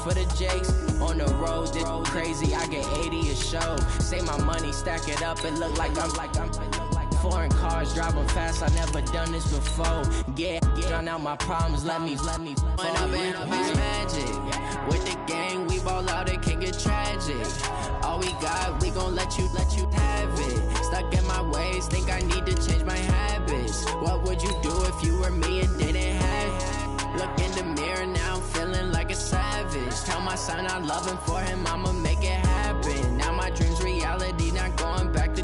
For the Jakes on the road, this crazy. I get 80 a show. Say my money, stack it up, it look like I'm foreign cars driving fast. I never done this before. Yeah, drown out my problems. Let me. When I've been magic with the gang, we ball out. It can get tragic. All we got, we gon' let you have it. Stuck in my ways, think I need to change my habits. What would you do if you were me and didn't have it? Look in the mirror now, I'm feeling like a savage. Tell my son I love him, for him I'ma make it happen. Now my dream's reality, not going back to.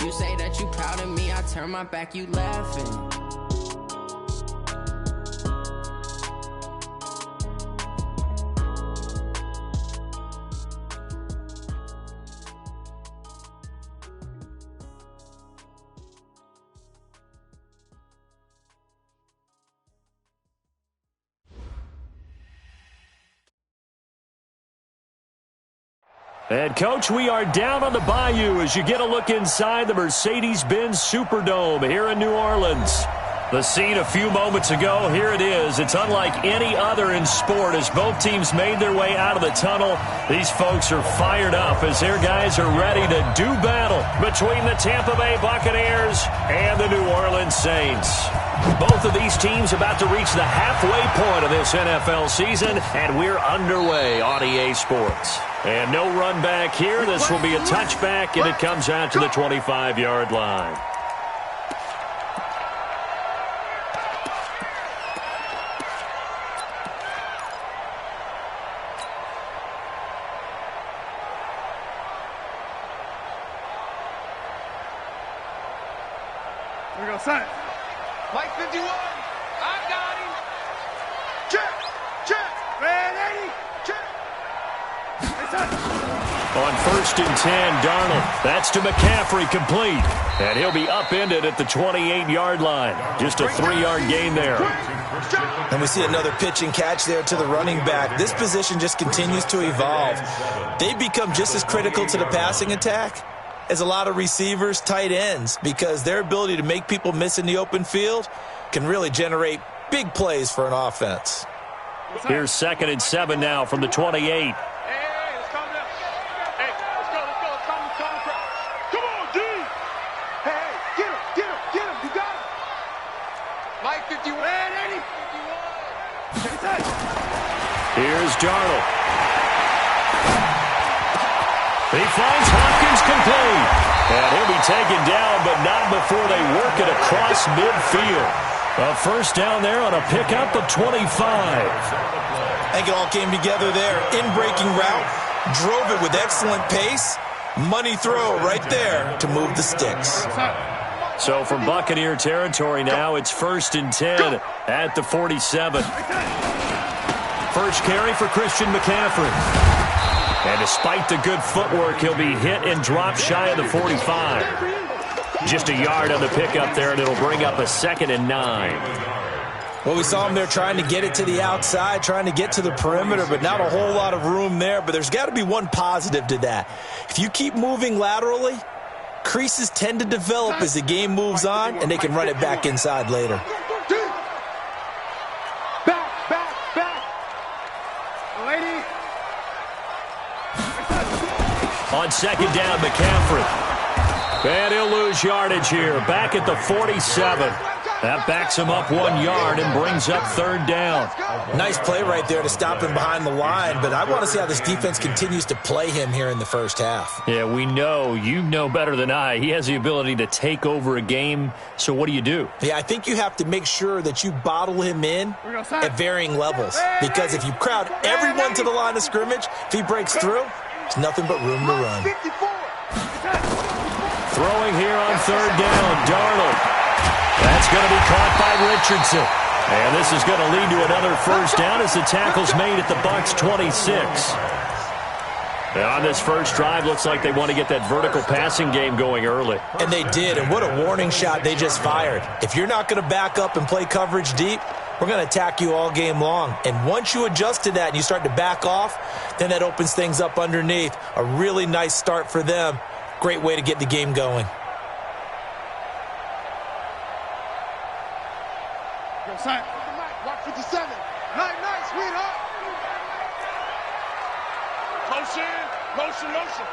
You say that you proud of me, I turn my back, you laughing. And, Coach, we are down on the Bayou as you get a look inside the Mercedes-Benz Superdome here in New Orleans. The scene a few moments ago, here it is. It's unlike any other in sport as both teams made their way out of the tunnel. These folks are fired up as their guys are ready to do battle between the Tampa Bay Buccaneers and the New Orleans Saints. Both of these teams about to reach the halfway point of this NFL season, and we're underway on EA Sports. And no run back here. This will be a touchback, and it comes out to the 25-yard line. Here we go, son. Mike 51. I got him. Check. Red 80. Check. On 1st and 10, Darnold. That's to McCaffrey, complete. And he'll be upended at the 28-yard line. Just a 3-yard gain there. And we see another pitch and catch there to the running back. This position just continues to evolve. They become just as critical to the passing attack as a lot of receivers, tight ends, because their ability to make people miss in the open field can really generate big plays for an offense. Here's 2nd and 7 now from the 28. Here's Darnold. He finds Hopkins complete. And he'll be taken down, but not before they work it across midfield. A first down there on a pickup of 25. I think it all came together there. In-breaking route, drove it with excellent pace. Money throw right there to move the sticks. So from Buccaneer territory now, it's 1st and 10 at the 47. First carry for Christian McCaffrey. And despite the good footwork, he'll be hit and dropped shy of the 45. Just a yard on the pickup there, and it'll bring up a 2nd and 9. Well, we saw him there trying to get it to the outside, trying to get to the perimeter, but not a whole lot of room there. But there's got to be one positive to that. If you keep moving laterally, creases tend to develop as the game moves on, and they can run it back inside later. On 2nd down, McCaffrey. And he'll lose yardage here. Back at the 47. That backs him up 1 yard and brings up 3rd down. Nice play right there to stop him behind the line, but I want to see how this defense continues to play him here in the first half. Yeah, we know. You know better than I. He has the ability to take over a game, so what do? Yeah, I think you have to make sure that you bottle him in at varying levels, because if you crowd everyone to the line of scrimmage, if he breaks through, it's nothing but room to run. Throwing here on 3rd down, Darnold. That's going to be caught by Richardson. And this is going to lead to another first down as the tackle's made at the Bucs 26. And on this first drive, looks like they want to get that vertical passing game going early. And they did, and what a warning shot they just fired. If you're not going to back up and play coverage deep, we're going to attack you all game long. And once you adjust to that and you start to back off, then that opens things up underneath. A really nice start for them. Great way to get the game going. Watch 57. Nice, sweetheart. Motion. Motion, motion.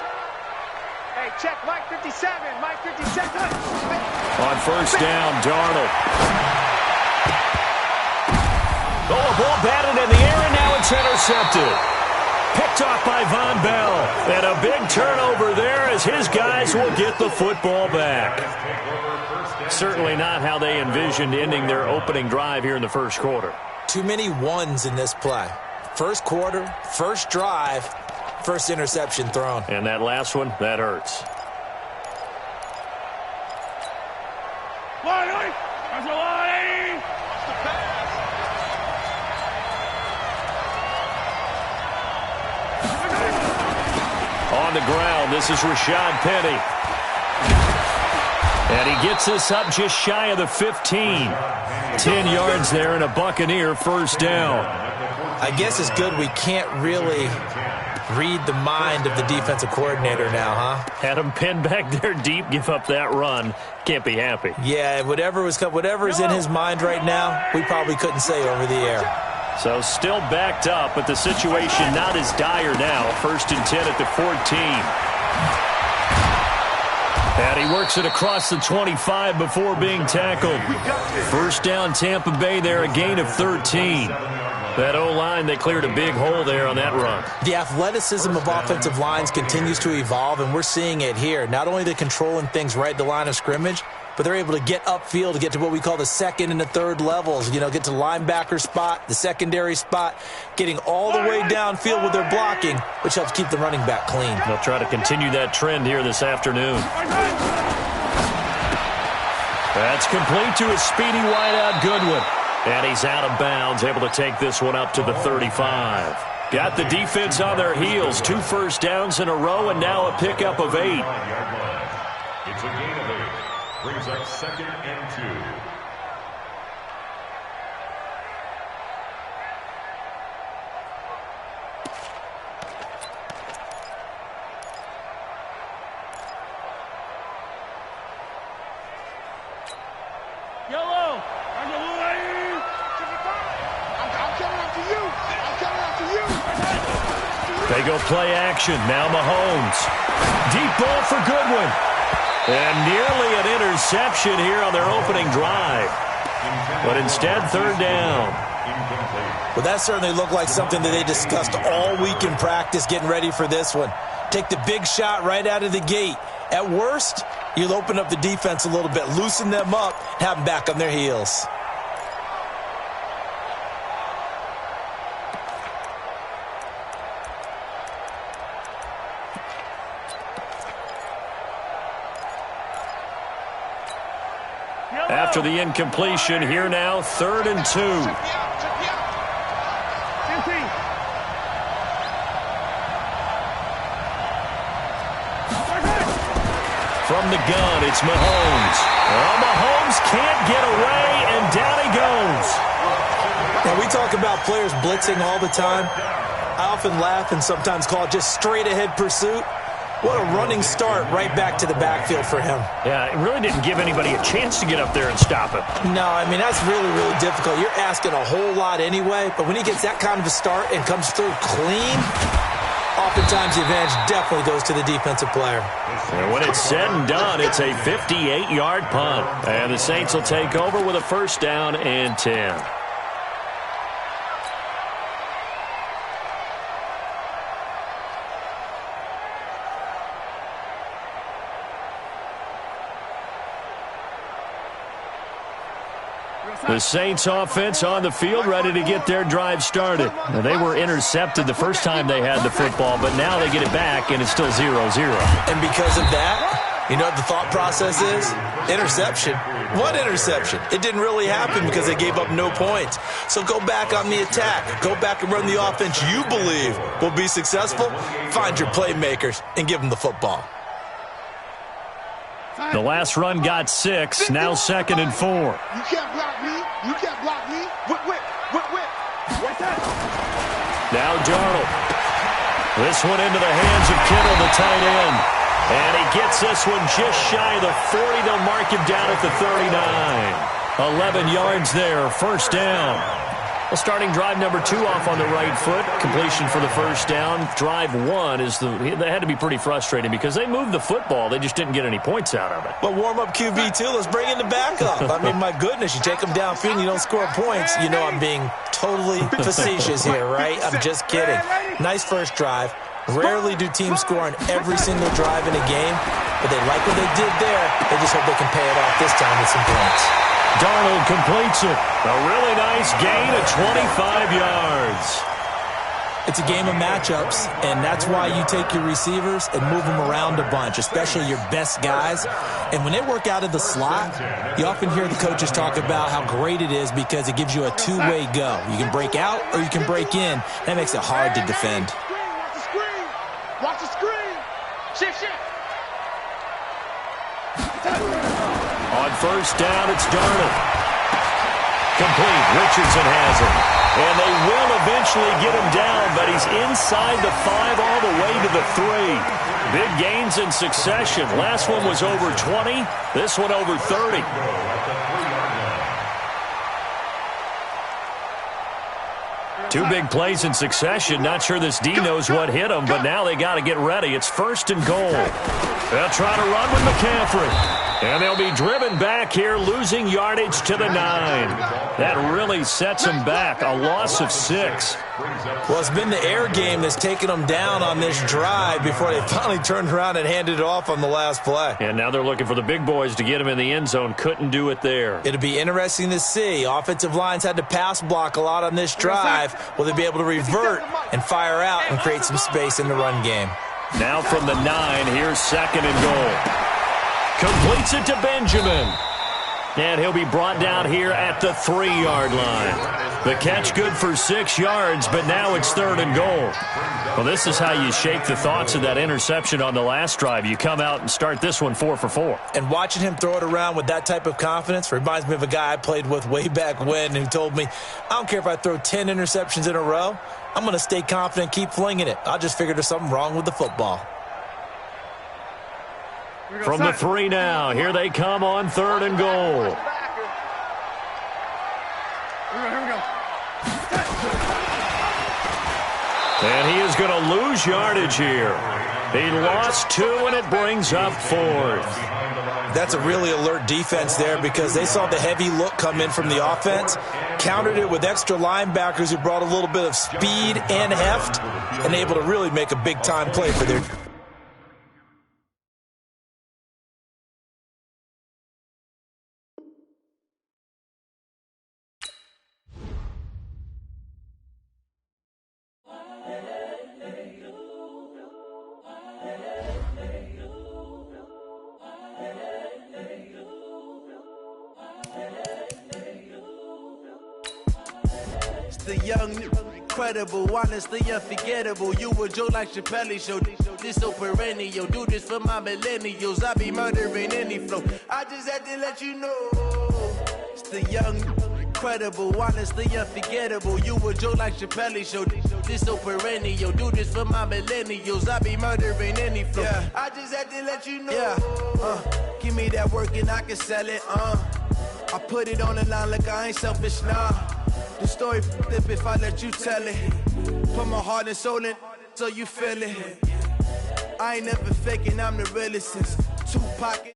Hey, check Mike 57. Mike 57. On first down, Darnold. Oh, a ball batted in the air, and now it's intercepted. Picked off by Von Bell. And a big turnover there as his guys will get the football back. Certainly not how they envisioned ending their opening drive here in the first quarter. Too many ones in this play. First quarter, first drive, first interception thrown. And that last one, that hurts. On the ground, this is Rashad Penny. And he gets us up just shy of the 15. 10 yards there and a Buccaneer first down. I guess it's good we can't really read the mind of the defensive coordinator now, huh? Had him pinned back there deep, give up that run. Can't be happy. Yeah, whatever is in his mind right now, we probably couldn't say over the air. So still backed up, but the situation not as dire now. First and 10 at the 14. And he works it across the 25 before being tackled. First down, Tampa Bay there, a gain of 13. That O-line, they cleared a big hole there on that run. The athleticism of offensive lines continues to evolve, and we're seeing it here. Not only they're controlling things right at the line of scrimmage, but they're able to get upfield to get to what we call the second and the third levels. You know, get to the linebacker spot, the secondary spot, getting all the way downfield with their blocking, which helps keep the running back clean. They'll try to continue that trend here this afternoon. That's complete to a speedy wideout Goodwin. And he's out of bounds, able to take this one up to the 35. Got the defense on their heels. 2 first downs in a row, and now a pickup of 8. It's a gain of 8. Brings up 2nd and 2. Yellow. I'm coming after you. I'm coming after you. They go play action. Now Mahomes. Deep ball for Goodwin. And nearly an interception here on their opening drive. But instead, 3rd down. Well, that certainly looked like something that they discussed all week in practice getting ready for this one. Take the big shot right out of the gate. At worst, you'll open up the defense a little bit, loosen them up, have them back on their heels. After the incompletion, here now, 3rd and 2. From the gun, it's Mahomes. Well, Mahomes can't get away, and down he goes. Now, we talk about players blitzing all the time. I often laugh and sometimes call it just straight-ahead pursuit. What a running start right back to the backfield for him. Yeah, it really didn't give anybody a chance to get up there and stop him. No, I mean, that's really, really difficult. You're asking a whole lot anyway, but when he gets that kind of a start and comes through clean, oftentimes the advantage definitely goes to the defensive player. And when it's said and done, it's a 58-yard punt. And the Saints will take over with a first down and 10. The Saints offense on the field, ready to get their drive started. Now, they were intercepted the first time they had the football, but now they get it back, and it's still 0-0. And because of that, you know what the thought process is? Interception. What interception? It didn't really happen because they gave up no points. So go back on the attack. Go back and run the offense you believe will be successful. Find your playmakers and give them the football. The last run got 6, now 2nd and 4. You can't block me. You can't block me. Whip. What's that? Now Darnold. This one into the hands of Kittle, the tight end. And he gets this one just shy of the 40. They'll mark him down at the 39. 11 yards there, first down. Well, starting drive number 2 off on the right foot. Completion for the first down. Drive 1 they had to be pretty frustrating because they moved the football. They just didn't get any points out of it. But warm-up QB, too. Let's bring in the backup. I mean, my goodness, you take them downfield and you don't score points. You know I'm being totally facetious here, right? I'm just kidding. Nice first drive. Rarely do teams score on every single drive in a game, but they like what they did there. They just hope they can pay it off this time with some points. Darnold completes it. A really nice gain of 25 yards. It's a game of matchups, and that's why you take your receivers and move them around a bunch, especially your best guys. And when they work out of the slot, you often hear the coaches talk about how great it is because it gives you a two-way go. You can break out or you can break in. That makes it hard to defend. Watch the screen. Shift. On first down, it's Darnold. Complete. Richardson has him. And they will eventually get him down, but he's inside the 5 all the way to the 3. Big gains in succession. Last one was over 20. This one over 30. Two big plays in succession. Not sure this D knows what hit him, but now they got to get ready. It's 1st and goal. They'll try to run with McCaffrey. And they'll be driven back here, losing yardage to the 9. That really sets them back. A loss of 6. Well, it's been the air game that's taken them down on this drive before they finally turned around and handed it off on the last play. And now they're looking for the big boys to get him in the end zone. Couldn't do it there. It'll be interesting to see. Offensive lines had to pass block a lot on this drive. Will they be able to revert and fire out and create some space in the run game? Now from the 9, here's 2nd and goal. Completes it to Benjamin. And he'll be brought down here at the 3-yard line. The catch good for 6 yards, but now it's 3rd and goal. Well, this is how you shake the thoughts of that interception on the last drive. You come out and start this one 4 for 4. And watching him throw it around with that type of confidence reminds me of a guy I played with way back when who told me, I don't care if I throw 10 interceptions in a row. I'm going to stay confident, keep flinging it. I just figured there's something wrong with the football. From the 3 now, here they come on 3rd and goal. Here we go. And he is going to lose yardage here. He lost 2, and it brings up 4th. That's a really alert defense there because they saw the heavy look come in from the offense, countered it with extra linebackers who brought a little bit of speed and heft, and able to really make a big-time play for their The young, incredible, honestly unforgettable. You a Joe like Chappelle show. This so perennial. Do this for my millennials. I be murdering any flow. I just had to let you know. It's the young, incredible, honestly unforgettable. You a Joe like Chappelle show. This so perennial. Do this for my millennials. I be murdering any flow. Yeah. I just had to let you know. Yeah. Give me that work and I can sell it. I put it on the line like I ain't selfish, nah. The story flip if I let you tell it. Put my heart and soul in so you feel it. I ain't never faking, I'm the realest since Tupac.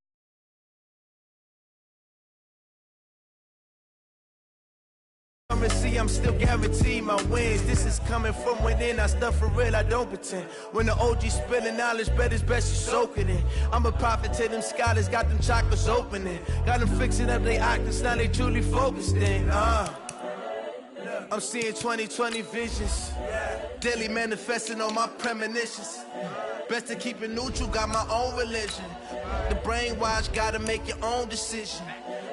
See, I'm still guaranteed my wins. This is coming from within. I stuff for real, I don't pretend. When the OG spilling knowledge, bet it's best you soak it in. I'm a prophet to them scholars, got them chakras opening. Got them fixing up they octaves, now they truly focused in. I'm seeing 2020 visions. Daily manifesting on my premonitions. Best to keep it neutral, got my own religion. The brainwash, gotta make your own decision.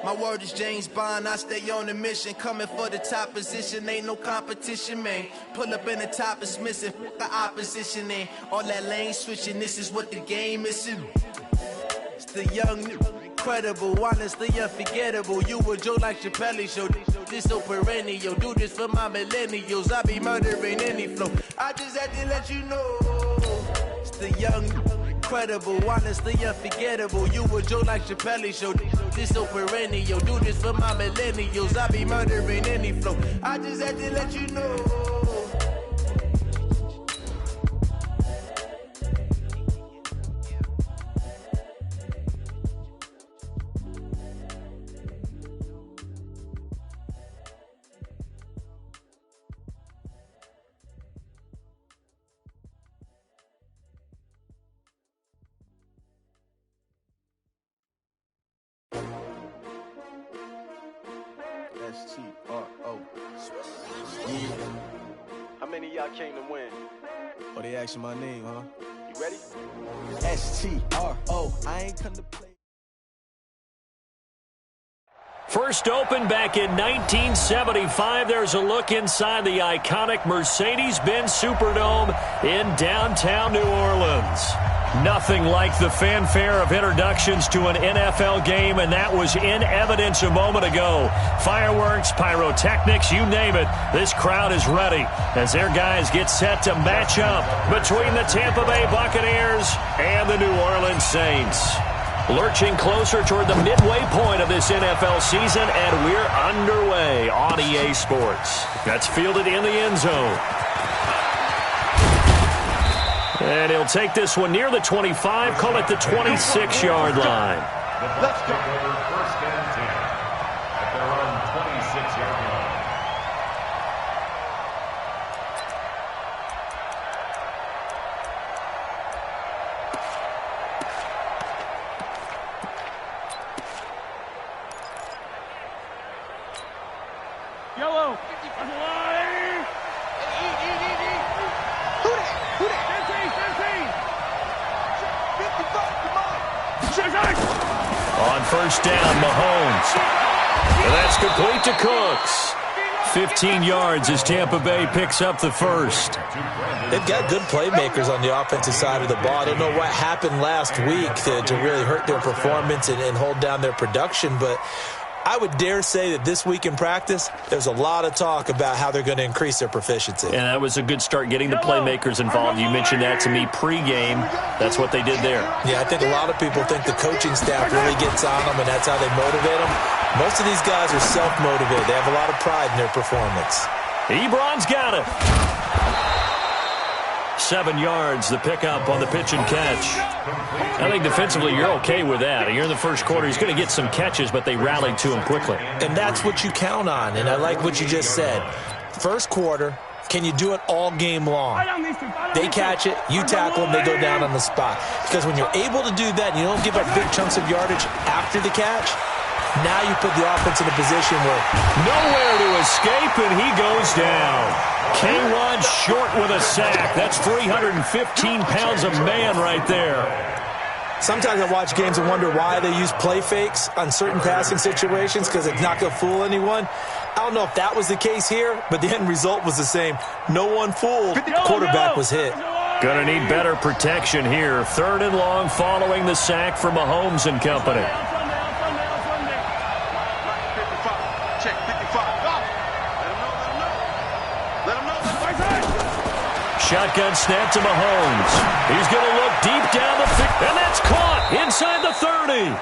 My word is James Bond, I stay on the mission. Coming for the top position, ain't no competition, man. Pull up in the top, it's missing, the opposition ain't. All that lane switching, this is what the game is. It's the young, incredible, honestly unforgettable. You a Joe like Chappelle show. This so perennial. Do this for my millennials. I be murdering any flow. I just had to let you know. It's the young, incredible, honestly unforgettable. You a joke like Chappelle Show. This so perennial. Do this for my millennials. I be murdering any flow. I just had to let you know. S-T-R-O. Yeah. How many of y'all came to win? Oh, they asking my name, huh? You ready? S-T-R-O. I ain't come to play. First opened back in 1975. There's a look inside the iconic Mercedes-Benz Superdome in downtown New Orleans. Nothing like the fanfare of introductions to an NFL game, and that was in evidence a moment ago. Fireworks, pyrotechnics, you name it. This crowd is ready as their guys get set to match up between the Tampa Bay Buccaneers and the New Orleans Saints. Lurching closer toward the midway point of this NFL season, and we're underway on EA Sports. That's fielded in the end zone. And he'll take this one near the 25, call it the 26-yard line. Let's go. First and 10 at their own 26-yard line. Yellow. On first down, Mahomes. And that's complete to Cooks. 15 yards as Tampa Bay picks up the first. They've got good playmakers on the offensive side of the ball. I don't know what happened last week to really hurt their performance and hold down their production, but I would dare say that this week in practice, there's a lot of talk about how they're going to increase their proficiency. And that was a good start getting the playmakers involved. You mentioned that to me pregame. That's what they did there. Yeah, I think a lot of people think the coaching staff really gets on them, and that's how they motivate them. Most of these guys are self-motivated. They have a lot of pride in their performance. Ebron's got it. 7 yards, the pickup on the pitch and catch. I think defensively you're okay with that. You're in the first quarter. He's going to get some catches, but they rallied to him quickly. And that's what you count on, and I like what you just said. First quarter, can you do it all game long? They catch it, you tackle them, they go down on the spot. Because when you're able to do that and you don't give up big chunks of yardage after the catch, now you put the offense in a position where nowhere to escape, and he goes down. K-Rod short with a sack. That's 315 pounds of man right there. Sometimes I watch games and wonder why they use play fakes on certain passing situations, because it's not going to fool anyone. I don't know if that was the case here, but the end result was the same. No one fooled. The quarterback was hit. Going to need better protection here. 3rd and long following the sack for Mahomes and company. Shotgun snap to Mahomes. He's going to look deep down the field, and that's caught inside the 30.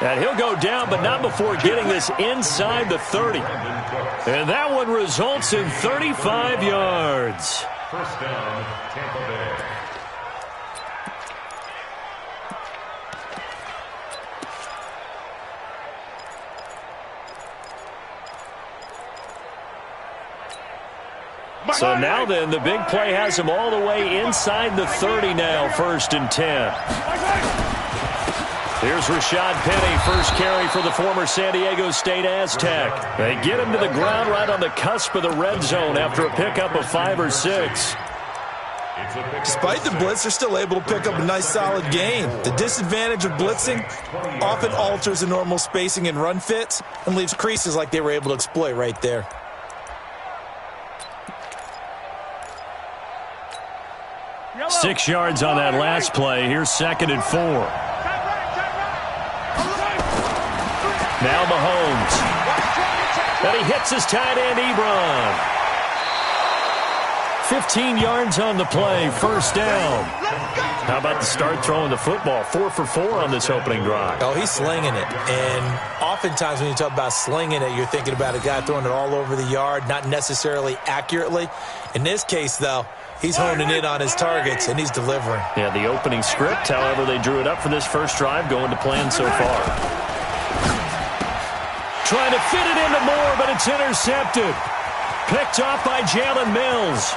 And he'll go down, but not before getting this inside the 30. And that one results in 35 yards. First down, Tampa Bay. So now then, the big play has him all the way inside the 30 now, 1st and 10. Here's Rashad Penny, first carry for the former San Diego State Aztec. They get him to the ground right on the cusp of the red zone after a pickup of 5 or 6. Despite the blitz, they're still able to pick up a nice, solid gain. The disadvantage of blitzing often alters the normal spacing and run fits and leaves creases like they were able to exploit right there. Yellow. 6 yards on that last play. Here's 2nd and 4. Now Mahomes. And he hits his tight end, Ebron. 15 yards on the play, first down. How about the start throwing the football? 4 for 4 on this opening drive. Oh, he's slinging it. And oftentimes when you talk about slinging it, you're thinking about a guy throwing it all over the yard, not necessarily accurately. In this case, though, he's honing in on his targets, and he's delivering. Yeah, the opening script, however, they drew it up for this first drive, going to plan so far. Trying to fit it into Moore, but it's intercepted. Picked off by Jalen Mills.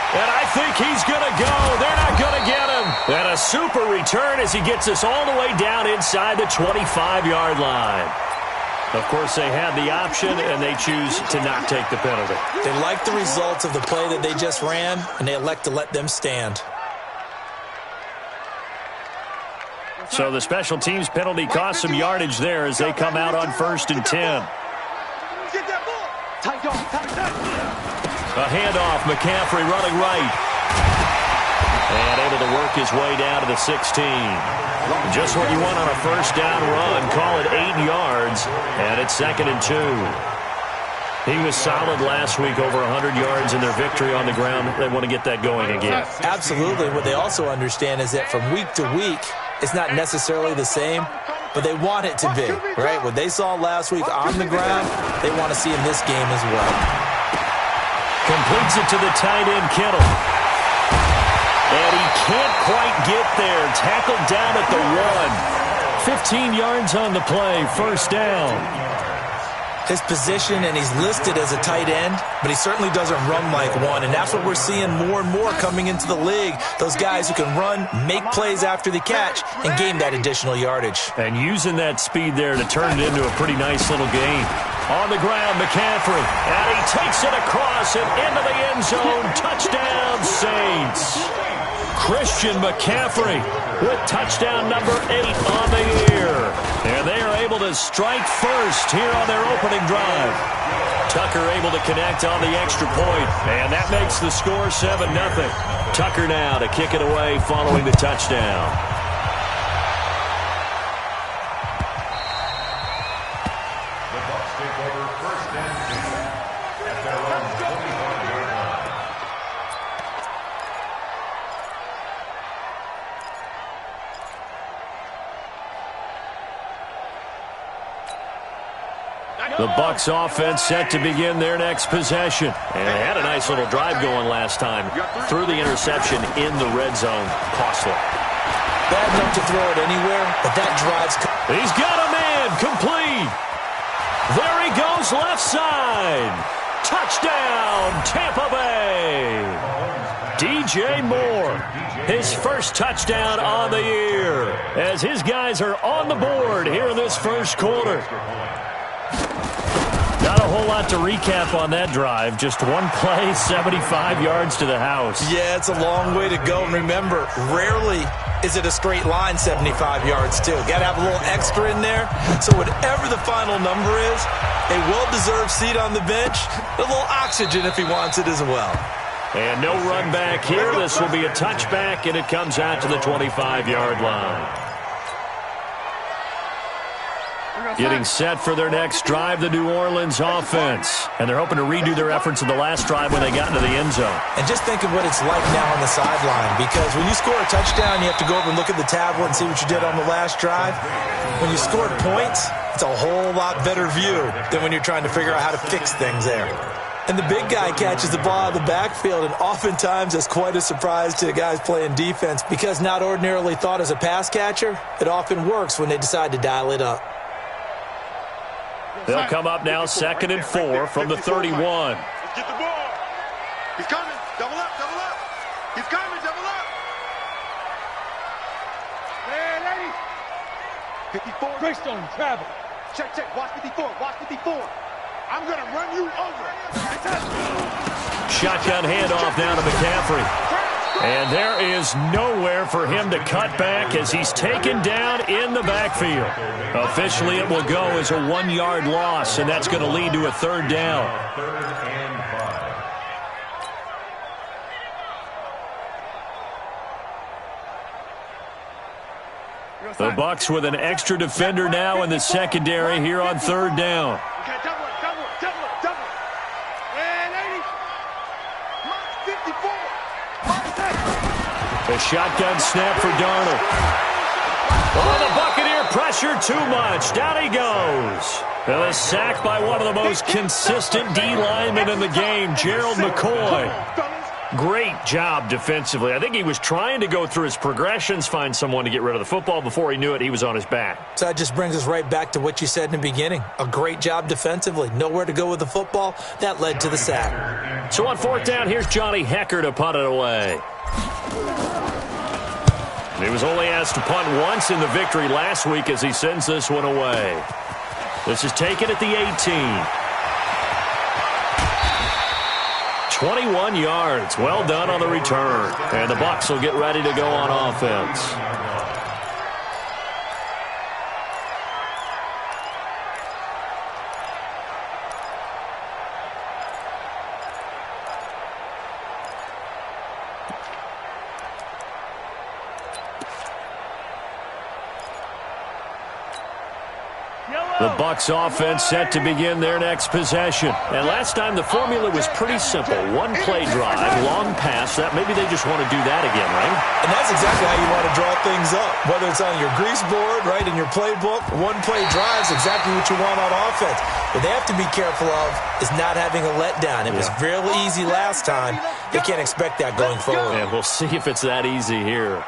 And I think he's going to go. They're not going to get him. And a super return as he gets us all the way down inside the 25-yard line. Of course, they had the option, and they choose to not take the penalty. They like the results of the play that they just ran, and they elect to let them stand. So the special teams penalty cost some yardage there as they come out on 1st and 10. A handoff, McCaffrey running right. And able to work his way down to the 16. Just what you want on a first down run. Call it 8 yards, and it's 2nd and 2. He was solid last week, over 100 yards in their victory on the ground. They want to get that going again. Absolutely. What they also understand is that from week to week, it's not necessarily the same, but they want it to be, right? What they saw last week on the ground, they want to see in this game as well. Completes it to the tight end, Kittle. And he can't quite get there. Tackled down at the 1. 15 yards on the play, first down. His position, and he's listed as a tight end, but he certainly doesn't run like one, and that's what we're seeing more and more coming into the league. Those guys who can run, make plays after the catch, and gain that additional yardage. And using that speed there to turn it into a pretty nice little gain. On the ground, McCaffrey, and he takes it across and into the end zone. Touchdown, Saints. Christian McCaffrey with touchdown number 8 on the year. And they are able to strike first here on their opening drive. Tucker able to connect on the extra point, and that makes the score 7-0. Tucker now to kick it away following the touchdown. The Bucs offense set to begin their next possession. And they had a nice little drive going last time. Threw the interception in the red zone. Costly. Bad enough to throw it anywhere, but that drive's... He's got a man. Complete. There he goes left side. Touchdown, Tampa Bay. DJ Moore, his first touchdown on the year, as his guys are on the board here in this first quarter. Not a whole lot to recap on that drive. Just one play, 75 yards to the house. Yeah, it's a long way to go. And remember, rarely is it a straight line 75 yards, too. Got to have a little extra in there. So whatever the final number is, a well-deserved seat on the bench, a little oxygen if he wants it as well. And no run back here. This will be a touchback, and it comes out to the 25-yard line. Getting set for their next drive, the New Orleans offense. And they're hoping to redo their efforts in the last drive when they got into the end zone. And just think of what it's like now on the sideline, because when you score a touchdown, you have to go over and look at the tablet and see what you did on the last drive. When you scored points, it's a whole lot better view than when you're trying to figure out how to fix things there. And the big guy catches the ball out of the backfield, and oftentimes that's quite a surprise to the guys playing defense, because not ordinarily thought as a pass catcher, it often works when they decide to dial it up. They'll come up now 2nd and 4 from the 31. Let's get the ball. He's coming. Double up, double up. He's coming, double up. Hey, lady. 54. Greystone, travel. Check, check. Watch 54. Watch 54. I'm going to run you over. Shotgun handoff now to McCaffrey. And there is nowhere for him to cut back as he's taken down in the backfield. Officially, it will go as a 1-yard loss, and that's going to lead to a 3rd down. 3rd and 5. The Bucs with an extra defender now in the secondary here on 3rd down. Okay, double it, double it, double it, double it. A shotgun snap for Darnold. Oh, the Buccaneer pressure too much. Down he goes. And a sack by one of the most consistent D linemen in the game, Gerald McCoy. Great job defensively. I think he was trying to go through his progressions, find someone to get rid of the football. Before he knew it, he was on his back. So that just brings us right back to what you said in the beginning. A great job defensively. Nowhere to go with the football. That led to the sack. So on fourth down, here's Johnny Hecker to punt it away. He was only asked to punt once in the victory last week as he sends this one away. This is taken at the 18. 21 yards. Well done on the return. And the Bucs will get ready to go on offense. The Bucs offense set to begin their next possession. And last time the formula was pretty simple. One play drive, long pass. That maybe they just want to do that again, right? And that's exactly how you want to draw things up. Whether it's on your grease board, right, in your playbook, one play drive is exactly what you want on offense. What they have to be careful of is not having a letdown. It was real easy last time. They can't expect that going forward. And we'll see if it's that easy here.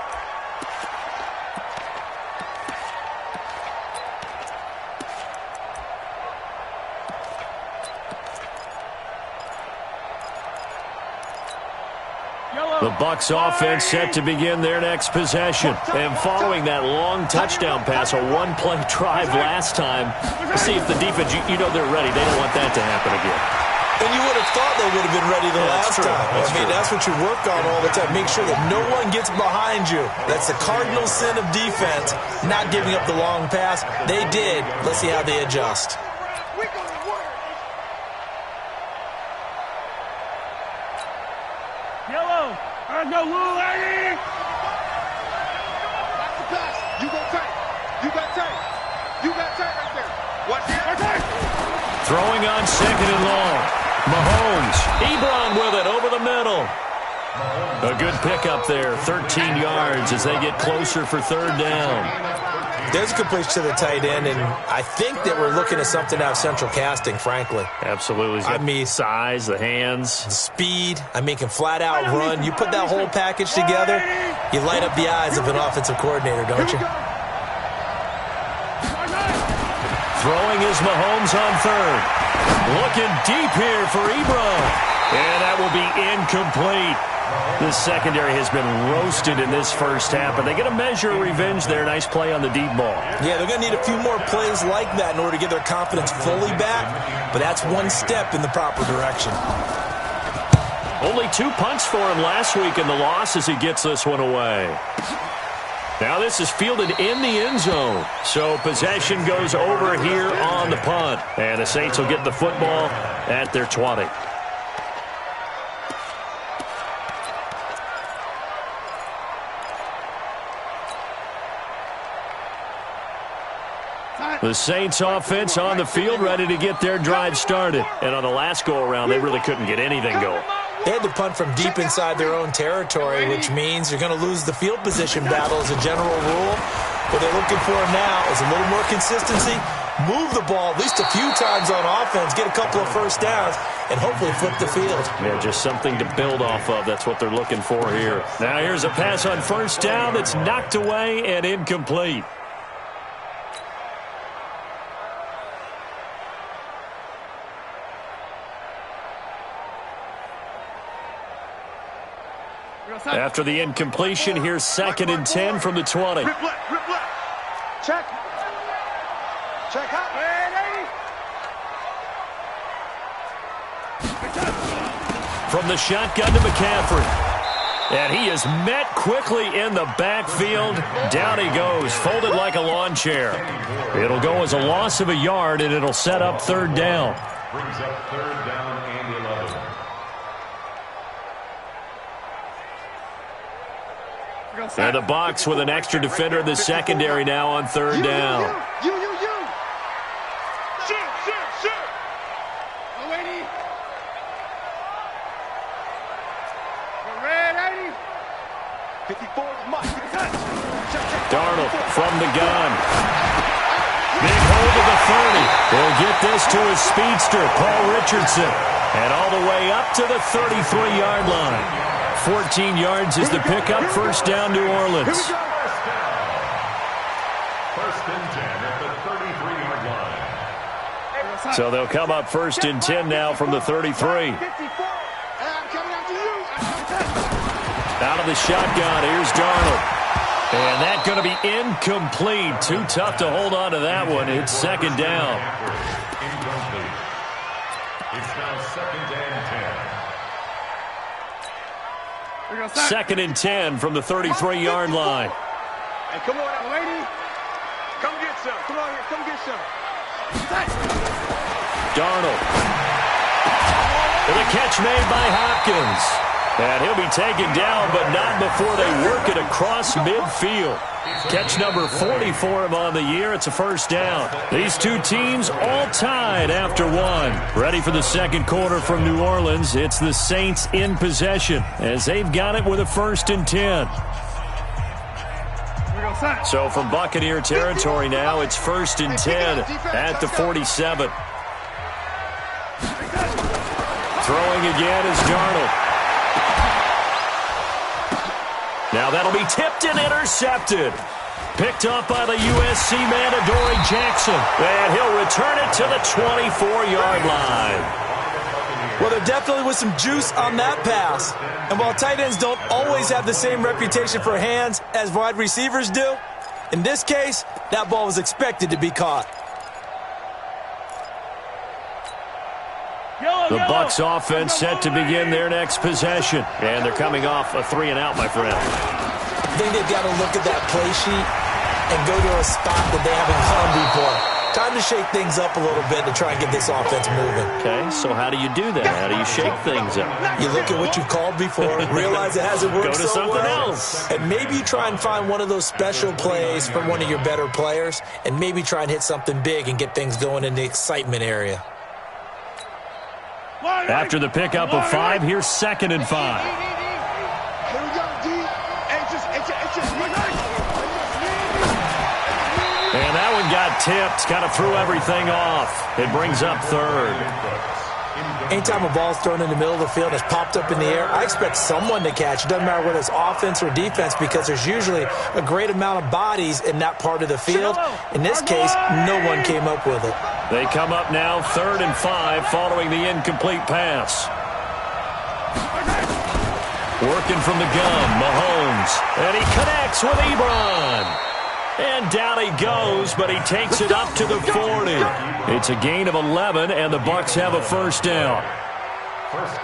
The Bucs offense set to begin their next possession. And following that long touchdown pass, a one-play drive last time, see if the defense, you know they're ready. They don't want that to happen again. And you would have thought they would have been ready the last time. That's what you work on all the time. Make sure that no one gets behind you. That's the cardinal sin of defense, not giving up the long pass. They did. Let's see how they adjust. Yellow. No rule, Eddie. That's the pass. You got tight. You got tight. You got tight right there. Watch it. Okay. Throwing on second and long. Mahomes. Ebron with it over the middle. A good pickup there. 13 yards as they get closer for third down. There's a completion to the tight end, and I think that we're looking at something out of central casting, frankly. Absolutely. I mean, size, the hands. The speed. I mean, can flat out run. You put that whole package together, you light up the eyes of an offensive coordinator, don't you? Throwing is Mahomes on third. Looking deep here for Ebron. And that will be incomplete. This secondary has been roasted in this first half, but they get a measure of revenge there. Nice play on the deep ball. Yeah, they're going to need a few more plays like that in order to get their confidence fully back, but that's one step in the proper direction. Only 2 punts for him last week in the loss as he gets this one away. Now this is fielded in the end zone, so possession goes over here on the punt, and the Saints will get the football at their 20. The Saints offense on the field ready to get their drive started. And on the last go-around, they really couldn't get anything going. They had to punt from deep inside their own territory, which means you're going to lose the field position battle as a general rule. What they're looking for now is a little more consistency, move the ball at least a few times on offense, get a couple of first downs, and hopefully flip the field. Yeah, just something to build off of. That's what they're looking for here. Now here's a pass on first down that's knocked away and incomplete. After the incompletion, here's 2nd and 10 from the 20. Rip left. Check. Check out. From the shotgun to McCaffrey. And he is met quickly in the backfield. Down he goes, folded like a lawn chair. It'll go as a loss of a yard, and it'll set up third down. Brings up third down and 11. And the Bucs with an extra defender in the secondary now on third down. You. Shoot. Oh, 80. Red 80. Darnold from the gun. Big hold of the 30. He'll get this to his speedster, Paul Richardson. And all the way up to the 33-yard line. 14 yards is the pickup. First down, New Orleans. First and 10 at the 33-yard line. So they'll come up first and 10 now from the 33. Out of the shotgun, here's Darnold. And that's going to be incomplete. Too tough to hold on to that one. It's second down. Incomplete. It's now second and 10. Second and 10 from the 33-yard line. Hey, come on, lady. Come get some. Come on here. Come get some. Darnold. And a catch made by Hopkins. And he'll be taken down, but not before they work it across midfield. Catch number 40 for him on the year. It's a first down. These two teams all tied after one. Ready for the second quarter from New Orleans. It's the Saints in possession as they've got it with a first and 10. So from Buccaneer territory now, it's first and 10 at the 47. Throwing again is Darnold. Now that'll be tipped and intercepted. Picked up by the USC man, DaReign Jackson. And he'll return it to the 24-yard line. Well, there definitely was some juice on that pass. And while tight ends don't always have the same reputation for hands as wide receivers do, in this case, that ball was expected to be caught. The Bucs offense set to begin their next possession. And they're coming off a 3-and-out, my friend. I think they've got to look at that play sheet and go to a spot that they haven't gone before. Time to shake things up a little bit to try and get this offense moving. Okay, so how do you do that? How do you shake things up? You look at what you called before, realize it hasn't worked Go to so something well, else. and maybe you try and find one of those special plays from one of your better players, and maybe try and hit something big and get things going in the excitement area. After the pickup of 5, here's second and 5. Here we go, D. And that one got tipped, kind of threw everything off. It brings up third. Anytime a ball's thrown in the middle of the field and it's popped up in the air, I expect someone to catch. It doesn't matter whether it's offense or defense because there's usually a great amount of bodies in that part of the field. In this case, no one came up with it. They come up now third and 5 following the incomplete pass. Working from the gun, Mahomes. And he connects with Ebron. And down he goes, but he takes it up to the 40. It's a gain of 11, and the Bucs have a first down.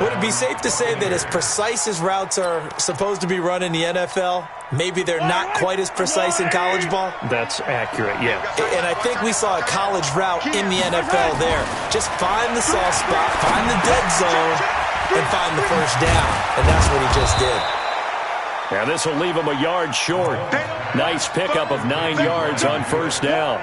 Would it be safe to say that as precise as routes are supposed to be run in the NFL, maybe they're not quite as precise in college ball? That's accurate, yeah. And I think we saw a college route in the NFL there. Just find the soft spot, find the dead zone, and find the first down. And that's what he just did. And this will leave him a yard short. Nice pickup of 9 yards on first down.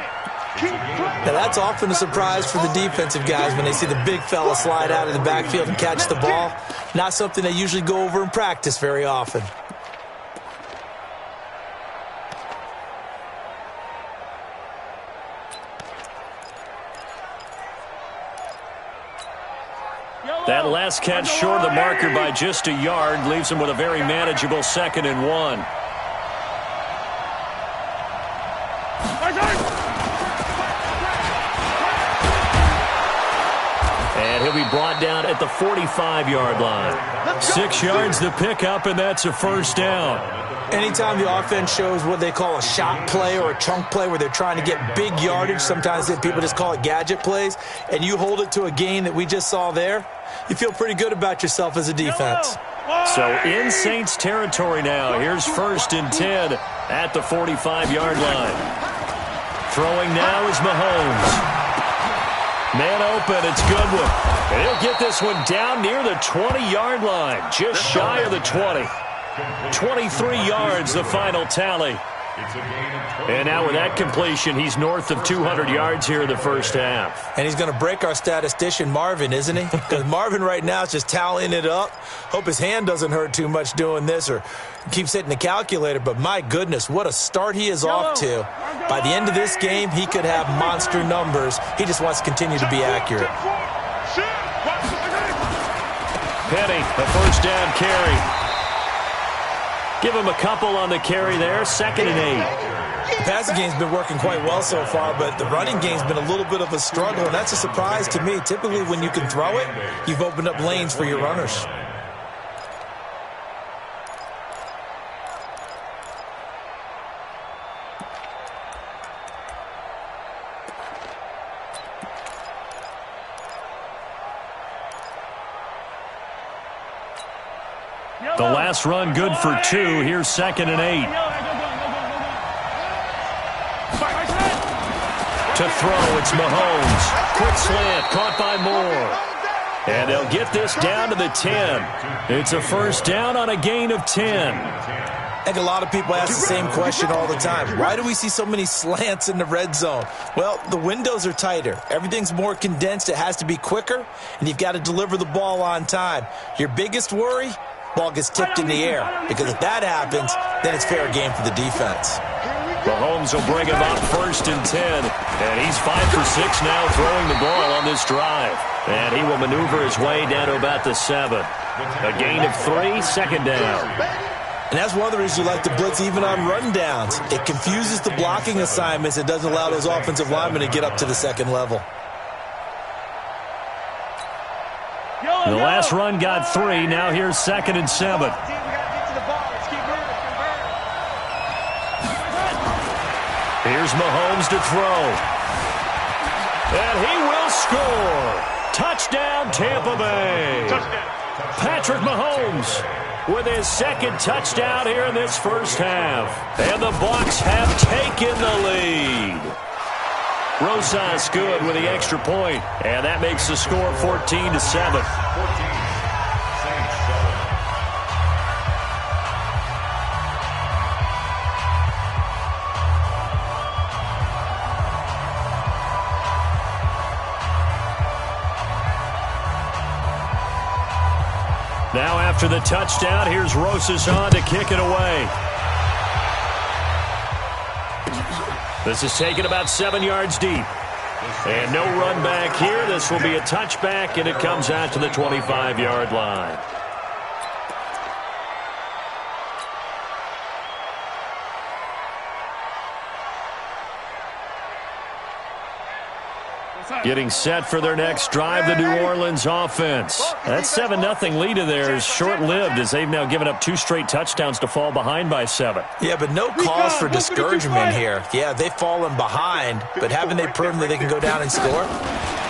Now that's often a surprise for the defensive guys when they see the big fella slide out of the backfield and catch the ball. Not something they usually go over in practice very often. That last catch short of the marker by just a yard leaves him with a very manageable second and 1. And he'll be brought down at the 45-yard line. 6 yards to pick up, and that's a first down. Anytime the offense shows what they call a shot play or a chunk play where they're trying to get big yardage, sometimes people just call it gadget plays, and you hold it to a gain that we just saw there, you feel pretty good about yourself as a defense. So in Saints territory now. Here's first and 10 at the 45-yard line. Throwing now is Mahomes. Man open, it's Goodwin. And he'll get this one down near the 20-yard line, just shy of the 20. 23 yards, the final tally. It's a gain of 20. And now with that completion, he's north of 200 yards here in the first half. And he's going to break our statistician, Marvin, isn't he? Because Marvin right now is just tallying it up. Hope his hand doesn't hurt too much doing this or keeps hitting the calculator. But my goodness, what a start he is off to. By the end of this game, he could have monster numbers. He just wants to continue to be accurate. Penny, a first down carry. Give him a couple on the carry there, 2nd and 8. The passing game's been working quite well so far, but the running game's been a little bit of a struggle, and that's a surprise to me. Typically, when you can throw it, you've opened up lanes for your runners. The last run good for 2. Here's 2nd and 8. To throw, it's Mahomes. Quick slant, caught by Moore. And they'll get this down to the 10. It's a first down on a gain of 10. I think a lot of people ask the same question all the time. Why do we see so many slants in the red zone? Well, the windows are tighter. Everything's more condensed. It has to be quicker, and you've got to deliver the ball on time. Your biggest worry? Ball gets tipped in the air, because if that happens, then it's fair game for the defense. Mahomes will bring him up 1st and 10, and he's 5 for 6 now throwing the ball on this drive. And he will maneuver his way down to about the 7. A gain of 3, 2nd down. And that's one of the reasons you like to blitz even on rundowns. It confuses the blocking assignments. It doesn't allow those offensive linemen to get up to the 2nd level. The last run got 3. Now here's 2nd and 7. Here's Mahomes to throw. And he will score. Touchdown, Tampa Bay. Patrick Mahomes with his 2nd touchdown here in this first half. And the Bucs have taken the lead. Rosas good with the extra point, and that makes the score 14-7. Now after the touchdown, here's Rosas on to kick it away. This is taken about 7 yards deep. And no run back here. This will be a touchback, and it comes out to the 25-yard line. Getting set for their next drive, the New Orleans offense. That 7-0 lead of theirs short-lived as they've now given up 2 straight touchdowns to fall behind by 7. Yeah, but no cause for discouragement here. Yeah, they've fallen behind, but haven't they proven that they can go down and score?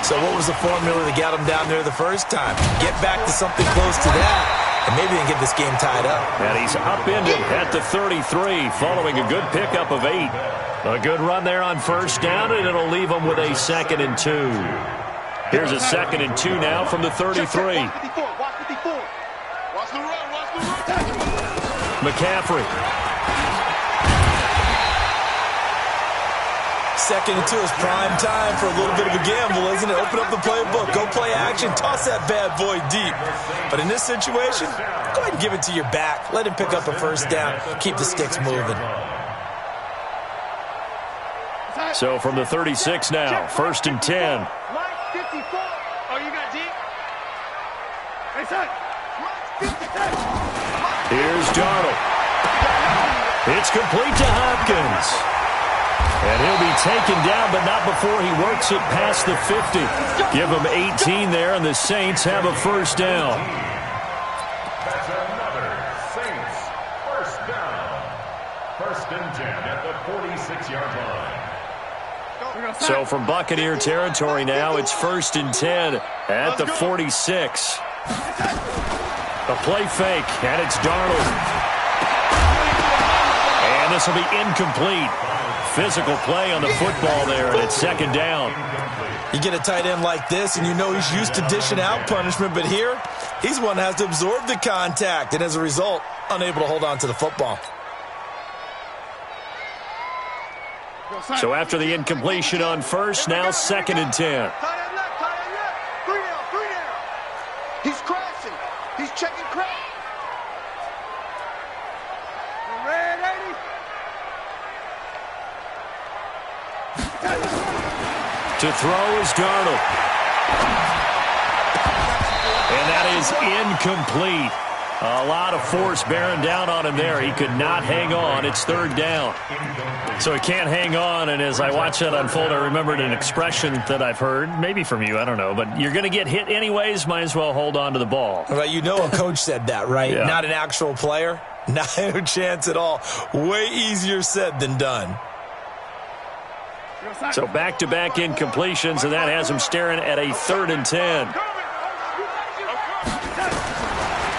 So what was the formula that got them down there the first time? Get back to something close to that, and maybe they can get this game tied up. And he's upended at the 33 following a good pickup of 8. A good run there on first down, and it'll leave them with a 2nd and 2. Here's a 2nd and 2 now from the 33. McCaffrey. 2nd and 2 is prime time for a little bit of a gamble, isn't it? Open up the playbook, go play action, toss that bad boy deep. But in this situation, go ahead and give it to your back. Let him pick up a first down. Keep the sticks moving. So from the 36 now, 1st and 10. Here's Darnold. It's complete to Hopkins. And he'll be taken down, but not before he works it past the 50. Give him 18 there, and the Saints have a first down. That's another Saints first down. 1st and 10 at the 46-yard line. So from Buccaneer territory now, it's 1st and 10 at the 46. A play fake, and it's Darnold. And this will be incomplete. Physical play on the football there, and it's 2nd down. You get a tight end like this, and you know he's used to dishing out punishment, but here, he's one that has to absorb the contact, and as a result, unable to hold on to the football. So after the incompletion on first, now 2nd and 10. Tie that left, tie that left. 3 down, 3 down. He's crashing. He's checking crash. Red 80. To throw is Darnold. And that is incomplete. A lot of force bearing down on him there. He could not hang on. It's 3rd down. So he can't hang on, and as I watch that unfold, I remembered an expression that I've heard, maybe from you, I don't know, but you're going to get hit anyways, might as well hold on to the ball. Well, you know a coach said that, right? Yeah. Not an actual player. No chance at all. Way easier said than done. So back-to-back incompletions, and that has him staring at a 3rd and 10.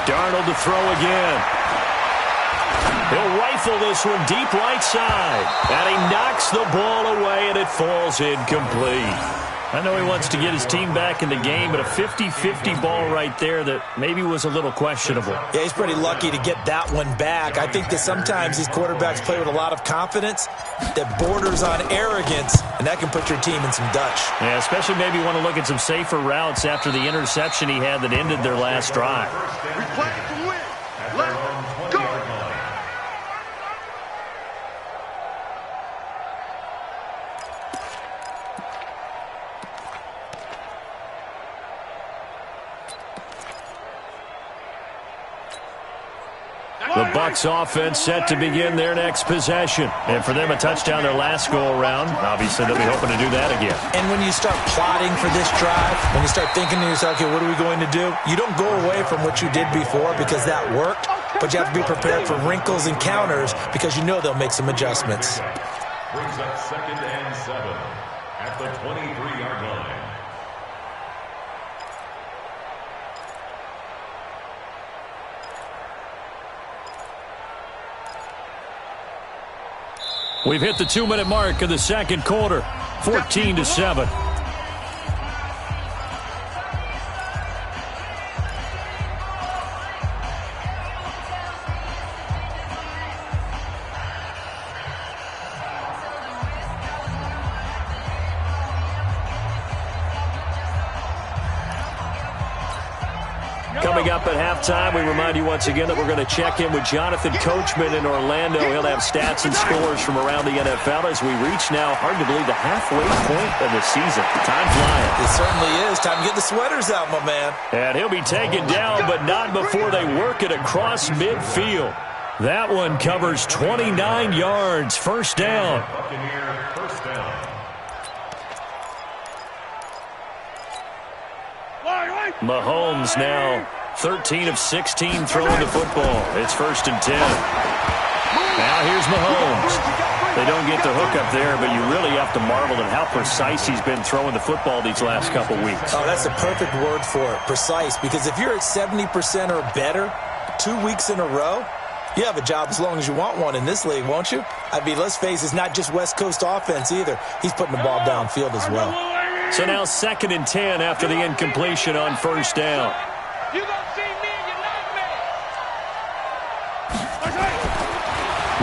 Darnold to throw again. He'll rifle this one deep right side. And he knocks the ball away, and it falls incomplete. I know he wants to get his team back in the game, but a 50-50 ball right there that maybe was a little questionable. Yeah, he's pretty lucky to get that one back. I think that sometimes these quarterbacks play with a lot of confidence that borders on arrogance, and that can put your team in some Dutch. Yeah, especially maybe want to look at some safer routes after the interception he had that ended their last drive. We play to win. Let's go. The Bucs offense set to begin their next possession. And for them, a touchdown their last go-around. Obviously, they'll be hoping to do that again. And when you start plotting for this drive, when you start thinking to yourself, okay, what are we going to do? You don't go away from what you did before because that worked, but you have to be prepared for wrinkles and counters because you know they'll make some adjustments. Brings up 2nd and 7 at the 23-yard line. We've hit the 2-minute mark of the second quarter, 14-7. Coming up at halftime, we remind you once again that we're going to check in with Jonathan Coachman in Orlando. He'll have stats and scores from around the NFL as we reach now, hard to believe, the halfway point of the season. Time flying. It certainly is. Time to get the sweaters out, my man. And he'll be taken down, but not before they work it across midfield. That one covers 29 yards. First down. Buccaneer first down. Mahomes now 13 of 16 throwing the football. It's 1st and 10. Now here's Mahomes. They don't get the hook up there, but you really have to marvel at how precise he's been throwing the football these last couple weeks. Oh, that's the perfect word for it, precise, because if you're at 70% or better 2 weeks in a row, you have a job as long as you want one in this league, won't you? I mean, let's face it, it's not just West Coast offense either. He's putting the ball downfield as well. So now 2nd and 10 after the incompletion on first down. You gonna see me and you like me.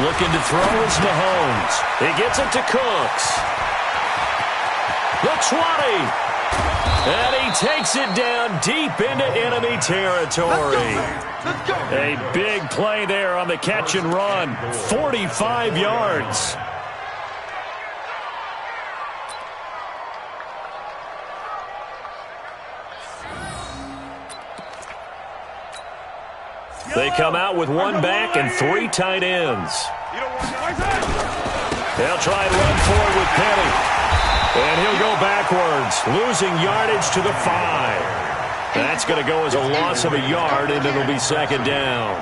Looking to throw is Mahomes. He gets it to Cooks. The 20. And he takes it down deep into enemy territory. Let's go. A big play there on the catch and run. 45 yards. They come out with one back and 3 tight ends. They'll try and run forward with Penny. And he'll go backwards, losing yardage to the 5. That's going to go as a loss of a yard, and it'll be 2nd down.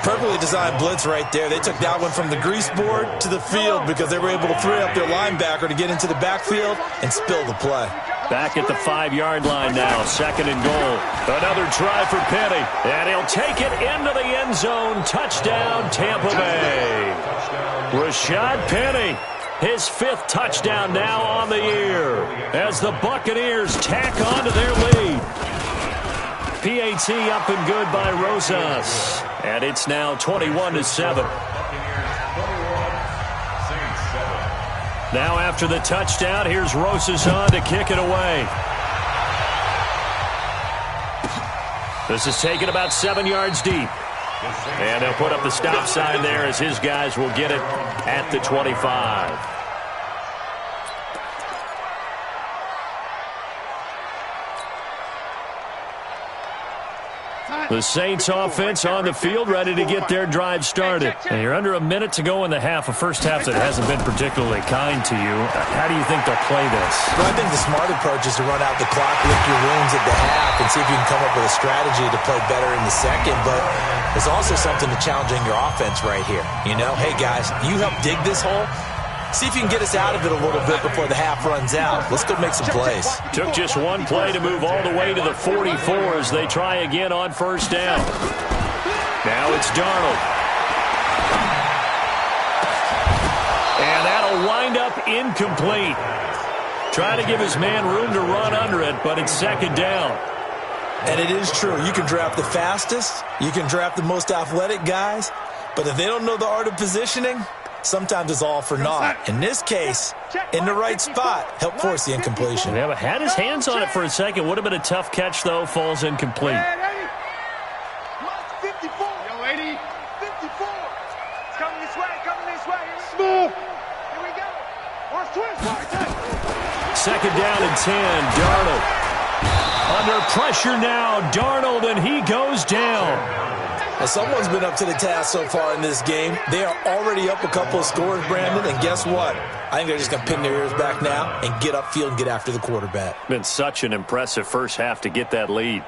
Perfectly designed blitz right there. They took that one from the grease board to the field because they were able to free up their linebacker to get into the backfield and spill the play. Back at the 5-yard line now, 2nd and goal. Another try for Penny, and he'll take it into the end zone. Touchdown, Tampa Bay. Rashad Penny, his 5th touchdown now on the year as the Buccaneers tack on to their lead. PAT up and good by Rosas, and it's now 21-7. Now after the touchdown, here's Rosazon to kick it away. This is taken about 7 yards deep. And they'll put up the stop sign there as his guys will get it at the 25. The Saints offense on the field, ready to get their drive started. And you're under a minute to go in the half, a first half that hasn't been particularly kind to you. How do you think they'll play this? Well, I think the smart approach is to run out the clock, lick your wounds at the half, and see if you can come up with a strategy to play better in the second. But there's also something to challenging your offense right here. You know, hey, guys, you help dig this hole. See if you can get us out of it a little bit before the half runs out. Let's go make some plays. Took just one play to move all the way to the 44 as they try again on first down. Now it's Darnold. And that'll wind up incomplete. Try to give his man room to run under it, but it's second down. And it is true. You can draft the fastest. You can draft the most athletic guys. But if they don't know the art of positioning, sometimes it's all for naught. In this case, in the right spot, help force the incompletion. Yeah, but had his hands on it for a second. Would have been a tough catch, though. Falls incomplete. 54. Yo, 80. 54. It's coming this way, Smooth. Here we go. Where's twins? Second down and 10. Darnold. Under pressure now. Darnold, and he goes down. Well, someone's been up to the task so far in this game. They are already up a couple of scores, Brandon, and guess what? I think they're just going to pin their ears back now and get upfield and get after the quarterback. Been such an impressive first half to get that lead.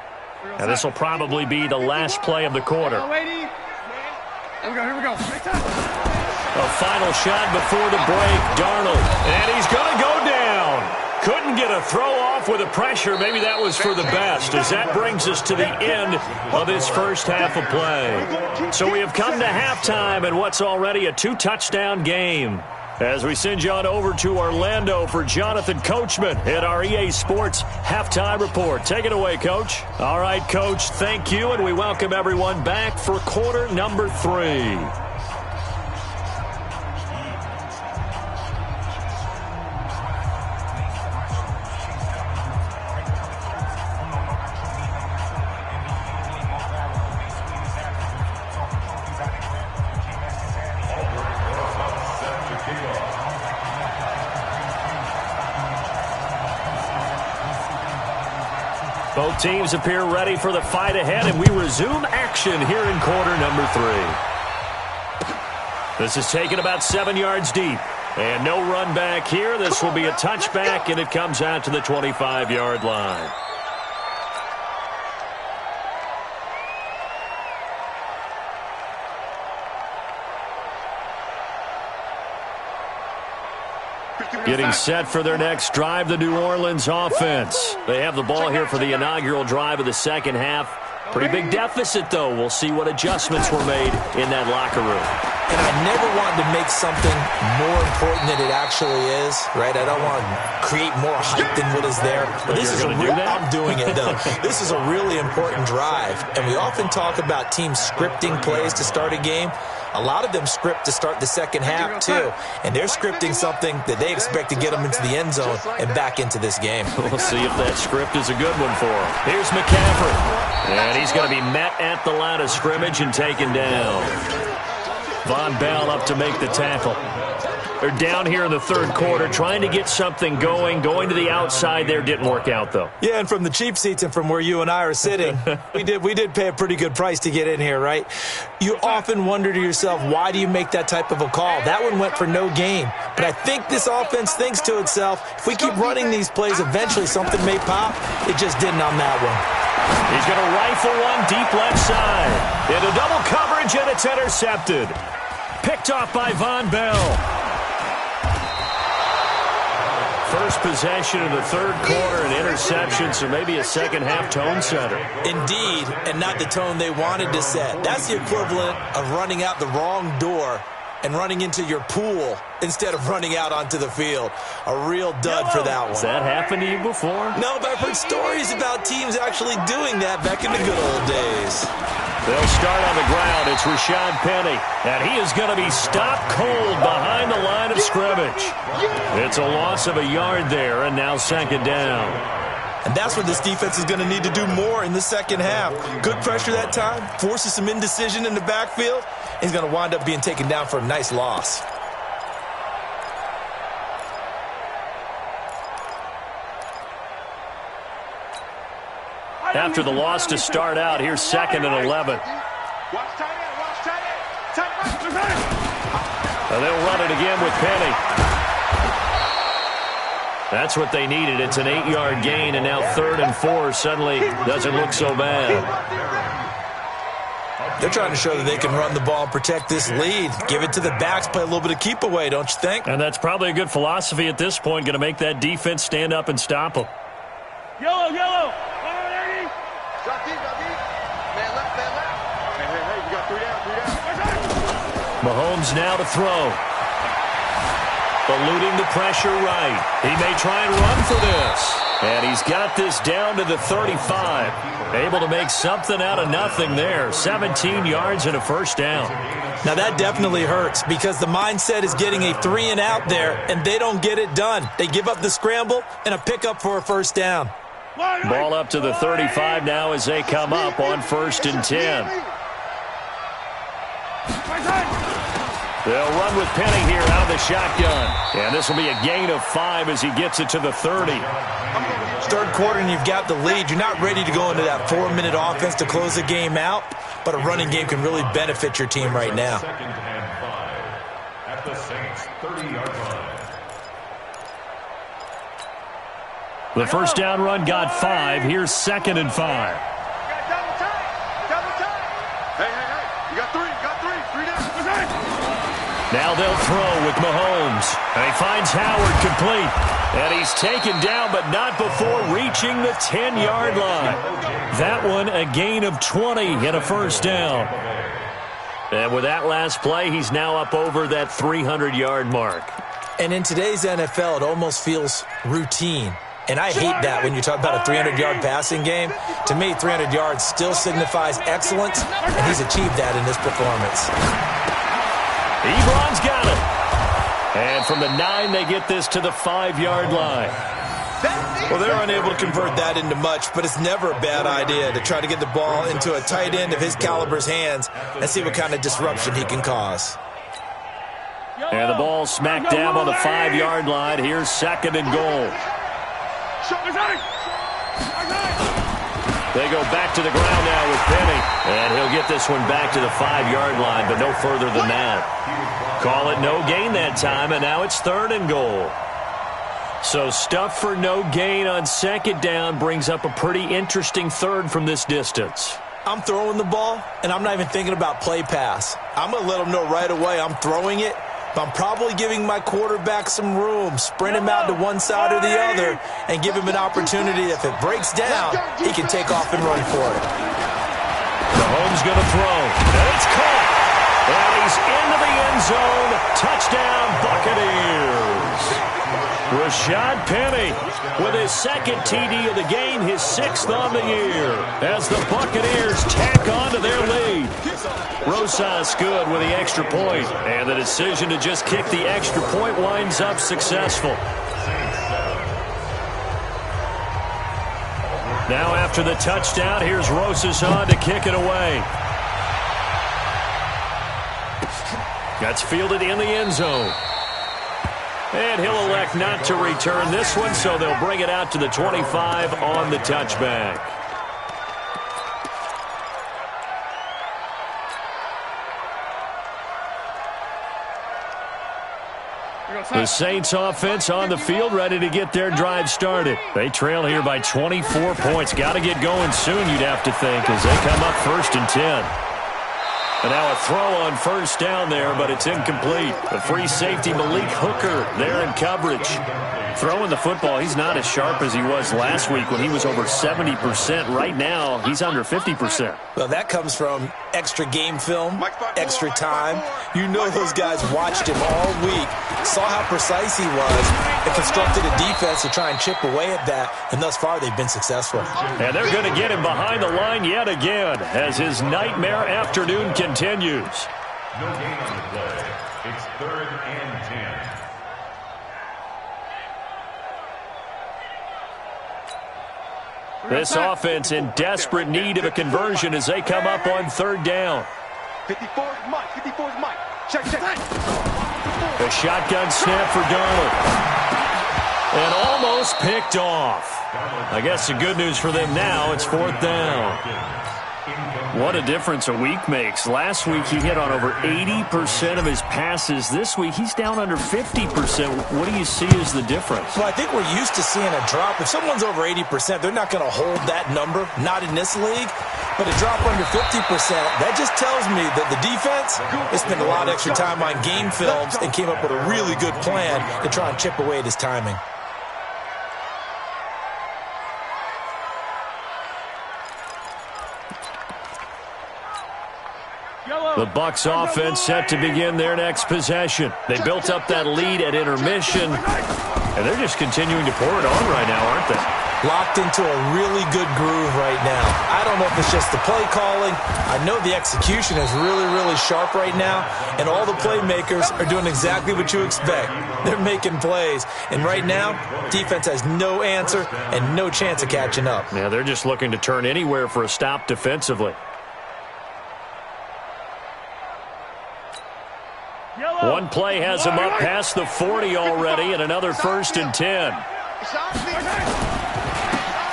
Now, this will probably be the last play of the quarter. Here we go. A final shot before the break. Darnold, and he's going to go down. Couldn't get a throw off with the pressure. Maybe that was for the best, as that brings us to the end of this first half of play. So we have come to halftime in what's already a 2-touchdown game. As we send you on over to Orlando for Jonathan Coachman at our EA Sports Halftime Report. Take it away, Coach. All right, Coach, thank you, and we welcome everyone back for quarter number 3. Both teams appear ready for the fight ahead, and we resume action here in quarter number 3. This is taken about 7 yards deep. And no run back here. This will be a touchback, and it comes out to the 25-yard line. Getting set for their next drive, the New Orleans offense. They have the ball here for the inaugural drive of the second half. Pretty big deficit, though. We'll see what adjustments were made in that locker room. And I never wanted to make something more important than it actually is, right? I don't want to create more hype than what is there. But this is I'm doing it, though. This is a really important drive. And we often talk about teams scripting plays to start a game. A lot of them script to start the second half, too. And they're scripting something that they expect to get them into the end zone and back into this game. We'll see if that script is a good one for them. Here's McCaffrey. And he's going to be met at the line of scrimmage and taken down. Von Bell up to make the tackle. They're down here in the third quarter, trying to get something going. Going to the outside there didn't work out, though. Yeah, and from the cheap seats and from where you and I are sitting, we did pay a pretty good price to get in here, right? You often wonder to yourself, why do you make that type of a call? That one went for no gain. But I think this offense thinks to itself, if we keep running these plays, eventually something may pop. It just didn't on that one. He's going to rifle one deep left side. Into double coverage, and it's intercepted. Picked off by Von Bell. First possession of the third quarter, an interception, so maybe a second-half tone setter. Indeed, and not the tone they wanted to set. That's the equivalent of running out the wrong door and running into your pool instead of running out onto the field. A real dud for that one. Has that happened to you before? No, but I've heard stories about teams actually doing that back in the good old days. They'll start on the ground. It's Rashad Penny, and he is going to be stopped cold behind the line of scrimmage. It's a loss of a yard there, and now second down. And that's what this defense is going to need to do more in the second half. Good pressure that time, forces some indecision in the backfield. He's going to wind up being taken down for a nice loss. After the loss to start out, here's second and 11. And they'll run it again with Penny. That's what they needed. It's an 8-yard gain, and now 3rd and 4 suddenly doesn't look so bad. They're trying to show that they can run the ball and protect this lead. Give it to the backs, play a little bit of keep away, don't you think? And that's probably a good philosophy at this point, going to make that defense stand up and stop them. Yellow, yellow. Drop deep, drop deep. Man left, man left. Hey, hey, hey, you got 3 down, 3 down. Mahomes now to throw. Eluding the pressure right. He may try and run for this. And he's got this down to the 35. Able to make something out of nothing there. 17 yards and a first down. Now that definitely hurts because the mindset is getting a 3 and out there, and they don't get it done. They give up the scramble and a pickup for a first down. Ball up to the 35 now as they come up on 1st and 10. They'll run with Penny here out of the shotgun. And this will be a gain of 5 as he gets it to the 30. Third quarter and you've got the lead. You're not ready to go into that 4-minute offense to close the game out, but a running game can really benefit your team right now. 2nd and 5 at the Saints' 30-yard line. The first down run got 5. Here's 2nd and 5. Double time. Double time. Hey, hey, hey. You got 3. You got 3. 3 down. Now they'll throw with Mahomes. And he finds Howard complete. And he's taken down, but not before reaching the 10-yard line. That one a gain of 20 and a first down. And with that last play, he's now up over that 300-yard mark. And in today's NFL, it almost feels routine. And I hate that when you talk about a 300-yard passing game. To me, 300 yards still signifies excellence, and he's achieved that in this performance. Ebron's got it. And from the 9, they get this to the 5-yard line. Well, they're unable to convert that into much, but it's never a bad idea to try to get the ball into a tight end of his caliber's hands and see what kind of disruption he can cause. And the ball smack dab on the 5-yard line. Here's 2nd and goal. They go back to the ground now with Penny. And he'll get this one back to the 5-yard line, but no further than that. Call it no gain that time, and now it's 3rd and goal. So stuff for no gain on 2nd down brings up a pretty interesting 3rd from this distance. I'm throwing the ball, and I'm not even thinking about play pass. I'm going to let them know right away I'm throwing it, but I'm probably giving my quarterback some room, sprint him out to one side or the other, and give him an opportunity. If it breaks down, he can take off and run for it. Mahomes going to throw, and it's caught. And he's into the end zone. Touchdown, Buccaneers. Rashad Penny with his 2nd TD of the game, his 6th on the year, as the Buccaneers tack on to their lead. Rosas good with the extra point, and the decision to just kick the extra point winds up successful. Now after the touchdown, here's Rosas on to kick it away. That's fielded in the end zone. And he'll elect not to return this one, so they'll bring it out to the 25 on the touchback. The Saints offense on the field, ready to get their drive started. They trail here by 24 points. Got to get going soon, you'd have to think, as they come up 1st and 10. And now a throw on first down there, but it's incomplete. The free safety, Malik Hooker, there in coverage. Throwing the football, he's not as sharp as he was last week when he was over 70%. Right now, he's under 50%. Well, that comes from extra game film, extra time. You know those guys watched him all week, saw how precise he was, and constructed a defense to try and chip away at that, and thus far they've been successful. And they're going to get him behind the line yet again as his nightmare afternoon continues. No gain on the play. It's 3rd and 10. This offense in desperate need of a conversion as they come up on 3rd down. 54's Mike. 54's Mike. Check. The shotgun snap for Darnold. And almost picked off. I guess the good news for them now, it's 4th down. What a difference a week makes. Last week he hit on over 80% of his passes. This week he's down under 50%. What do you see as the difference? Well, I think we're used to seeing a drop. If someone's over 80%, they're not going to hold that number, not in this league. But a drop under 50%, that just tells me that the defense has spent a lot of extra time on game films and came up with a really good plan to try and chip away at his timing. The Bucs offense set to begin their next possession. They built up that lead at intermission, and they're just continuing to pour it on right now, aren't they? Locked into a really good groove right now. I don't know if it's just the play calling. I know the execution is really, really sharp right now, and all the playmakers are doing exactly what you expect. They're making plays, and right now, defense has no answer and no chance of catching up. Yeah, they're just looking to turn anywhere for a stop defensively. One play has him up past the 40 already, and another 1st and 10.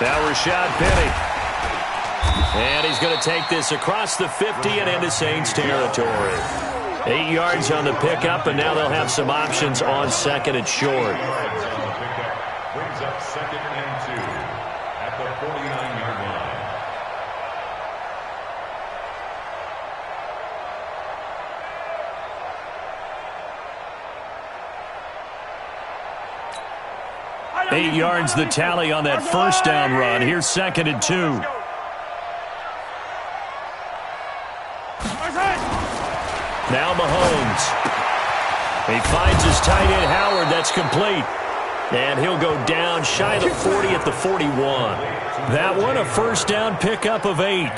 Now Rashad Penny. And he's going to take this across the 50 and into Saints territory. 8 yards on the pickup, and now they'll have some options on 2nd and short. Brings up 2nd and 2 at the 49-yard line. Eight yards the tally on that first down run. Here's 2nd and 2. Now Mahomes. He finds his tight end Howard. That's complete. And he'll go down shy of the 40 at the 41. That one a first down pickup of 8.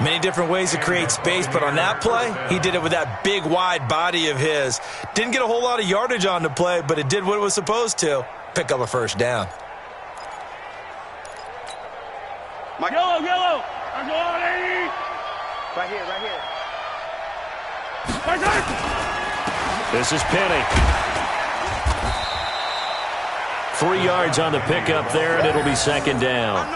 Many different ways to create space, but on that play, he did it with that big, wide body of his. Didn't get a whole lot of yardage on the play, but it did what it was supposed to. Pick up a first down. Yellow. Right here. This is Penny. 3 yards on the pickup there, and it'll be 2nd down.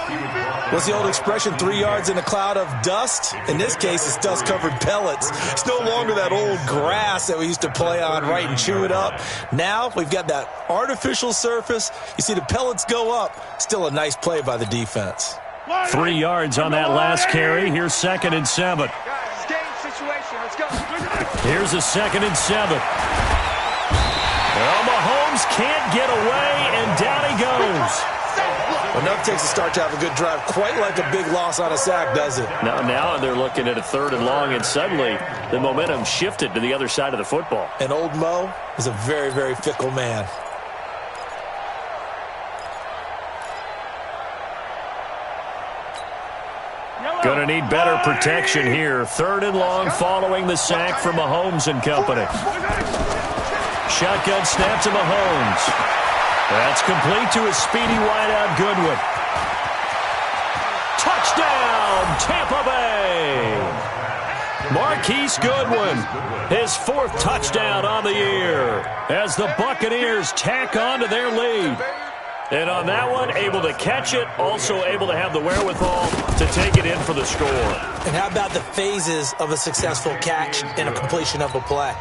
What's the old expression, 3 yards in a cloud of dust? In this case, it's dust-covered pellets. It's no longer that old grass that we used to play on, right, and chew it up. Now we've got that artificial surface. You see the pellets go up. Still a nice play by the defense. 3 yards on that last carry. Here's 2nd and 7. Guys, game situation. Let's go. Here's a 2nd and 7. Well, Mahomes can't get away, and down he goes. Enough takes a start to have a good drive. Quite like a big loss on a sack, does it? Now they're looking at a 3rd and long, and suddenly the momentum shifted to the other side of the football. And old Mo is a very, very fickle man. Going to need better protection here. 3rd and long following the sack from Mahomes and company. Shotgun snap to Mahomes. That's complete to his speedy wideout Goodwin. Touchdown, Tampa Bay. Marquise Goodwin, his 4th touchdown on the year as the Buccaneers tack on to their lead. And on that one, able to catch it, also able to have the wherewithal to take it in for the score. And how about the phases of a successful catch and a completion of a play?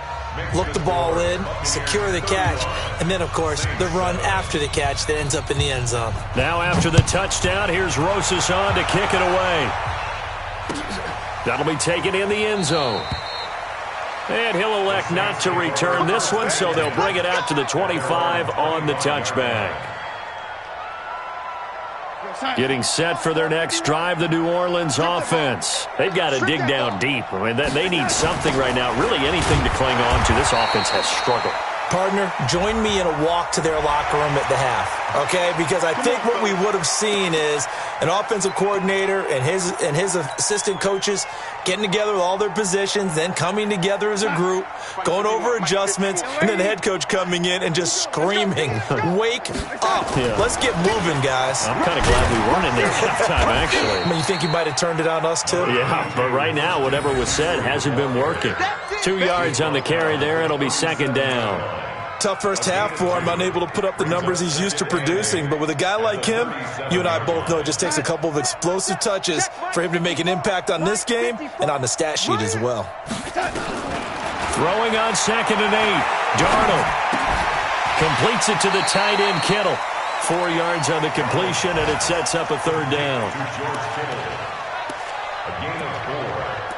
Look the ball in, secure the catch, and then, of course, the run after the catch that ends up in the end zone. Now after the touchdown, here's Rosas on to kick it away. That'll be taken in the end zone. And he'll elect not to return this one, so they'll bring it out to the 25 on the touchback. Getting set for their next drive, the New Orleans offense. They've got to dig down deep. I mean, they need something right now, really anything to cling on to. This offense has struggled. Partner, join me in a walk to their locker room at the half, okay? Because I think what we would have seen is an offensive coordinator and his assistant coaches getting together with all their positions, then coming together as a group, going over adjustments, and then the head coach coming in and just screaming, wake up. Yeah. Let's get moving, guys. I'm kind of glad we weren't in there at halftime, actually. I mean, you think you might have turned it on us, too? Yeah, but right now, whatever was said hasn't been working. 2 yards on the carry there. It'll be second down. Tough first half for him, unable to put up the numbers he's used to producing. But with a guy like him, you and I both know it just takes a couple of explosive touches for him to make an impact on this game and on the stat sheet as well. Throwing on 2nd and 8. Darnold completes it to the tight end, Kittle. 4 yards on the completion, and it sets up a third down. A gain of 4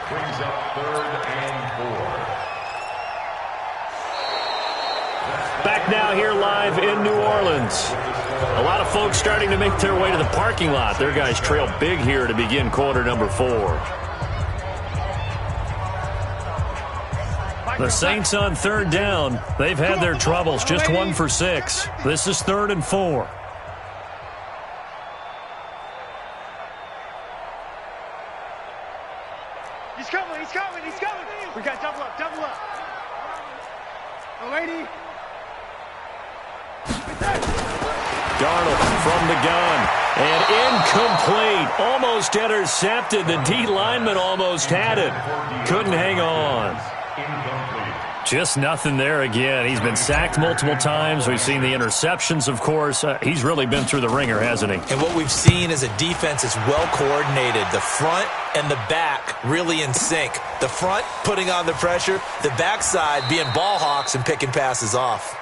brings up 3rd and 4. Back now here live in New Orleans. A lot of folks starting to make their way to the parking lot. Their guys trail big here to begin quarter number 4. The Saints on 3rd down. They've had their troubles, just 1 for 6. This is 3rd and 4. He's coming, he's coming, he's coming. We got double up, double up. Oh, lady. Darnold from the gun. And incomplete. Almost intercepted. The D lineman almost had it. Couldn't hang on. Just nothing there again. He's been sacked multiple times. We've seen the interceptions, of course. He's really been through the ringer, hasn't he? And what we've seen is a defense that's well coordinated. The front and the back really in sync. The front putting on the pressure. The backside being ball hawks and picking passes off.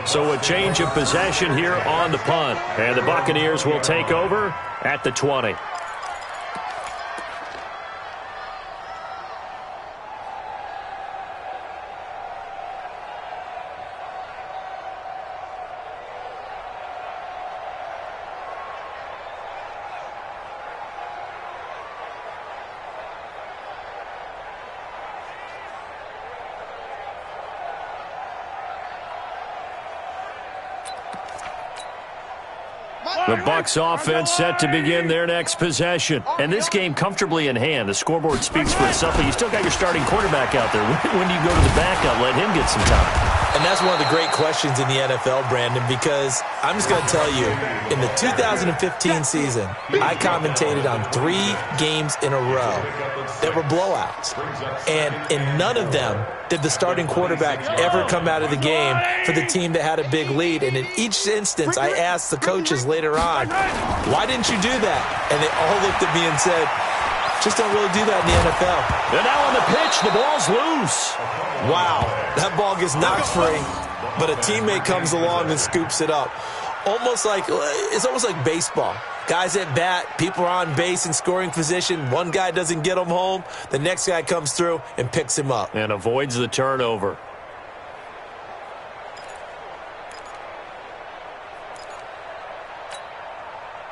So a change of possession here on the punt. And the Buccaneers will take over at the 20. The Bucs offense set to begin their next possession. And this game comfortably in hand. The scoreboard speaks for itself, but you still got your starting quarterback out there. When do you go to the backup? Let him get some time. And that's one of the great questions in the NFL, Brandon, because I'm just going to tell you, in the 2015 season, I commentated on 3 games in a row that were blowouts. And in none of them did the starting quarterback ever come out of the game for the team that had a big lead. And in each instance, I asked the coaches later on, why didn't you do that? And they all looked at me and said, just don't really do that in the NFL. And now on the pitch, the ball's loose. Wow, that ball gets knocked free, but a teammate comes along and scoops it up. It's almost like baseball. Guys at bat, people are on base in scoring position. One guy doesn't get him home. The next guy comes through and picks him up. And avoids the turnover.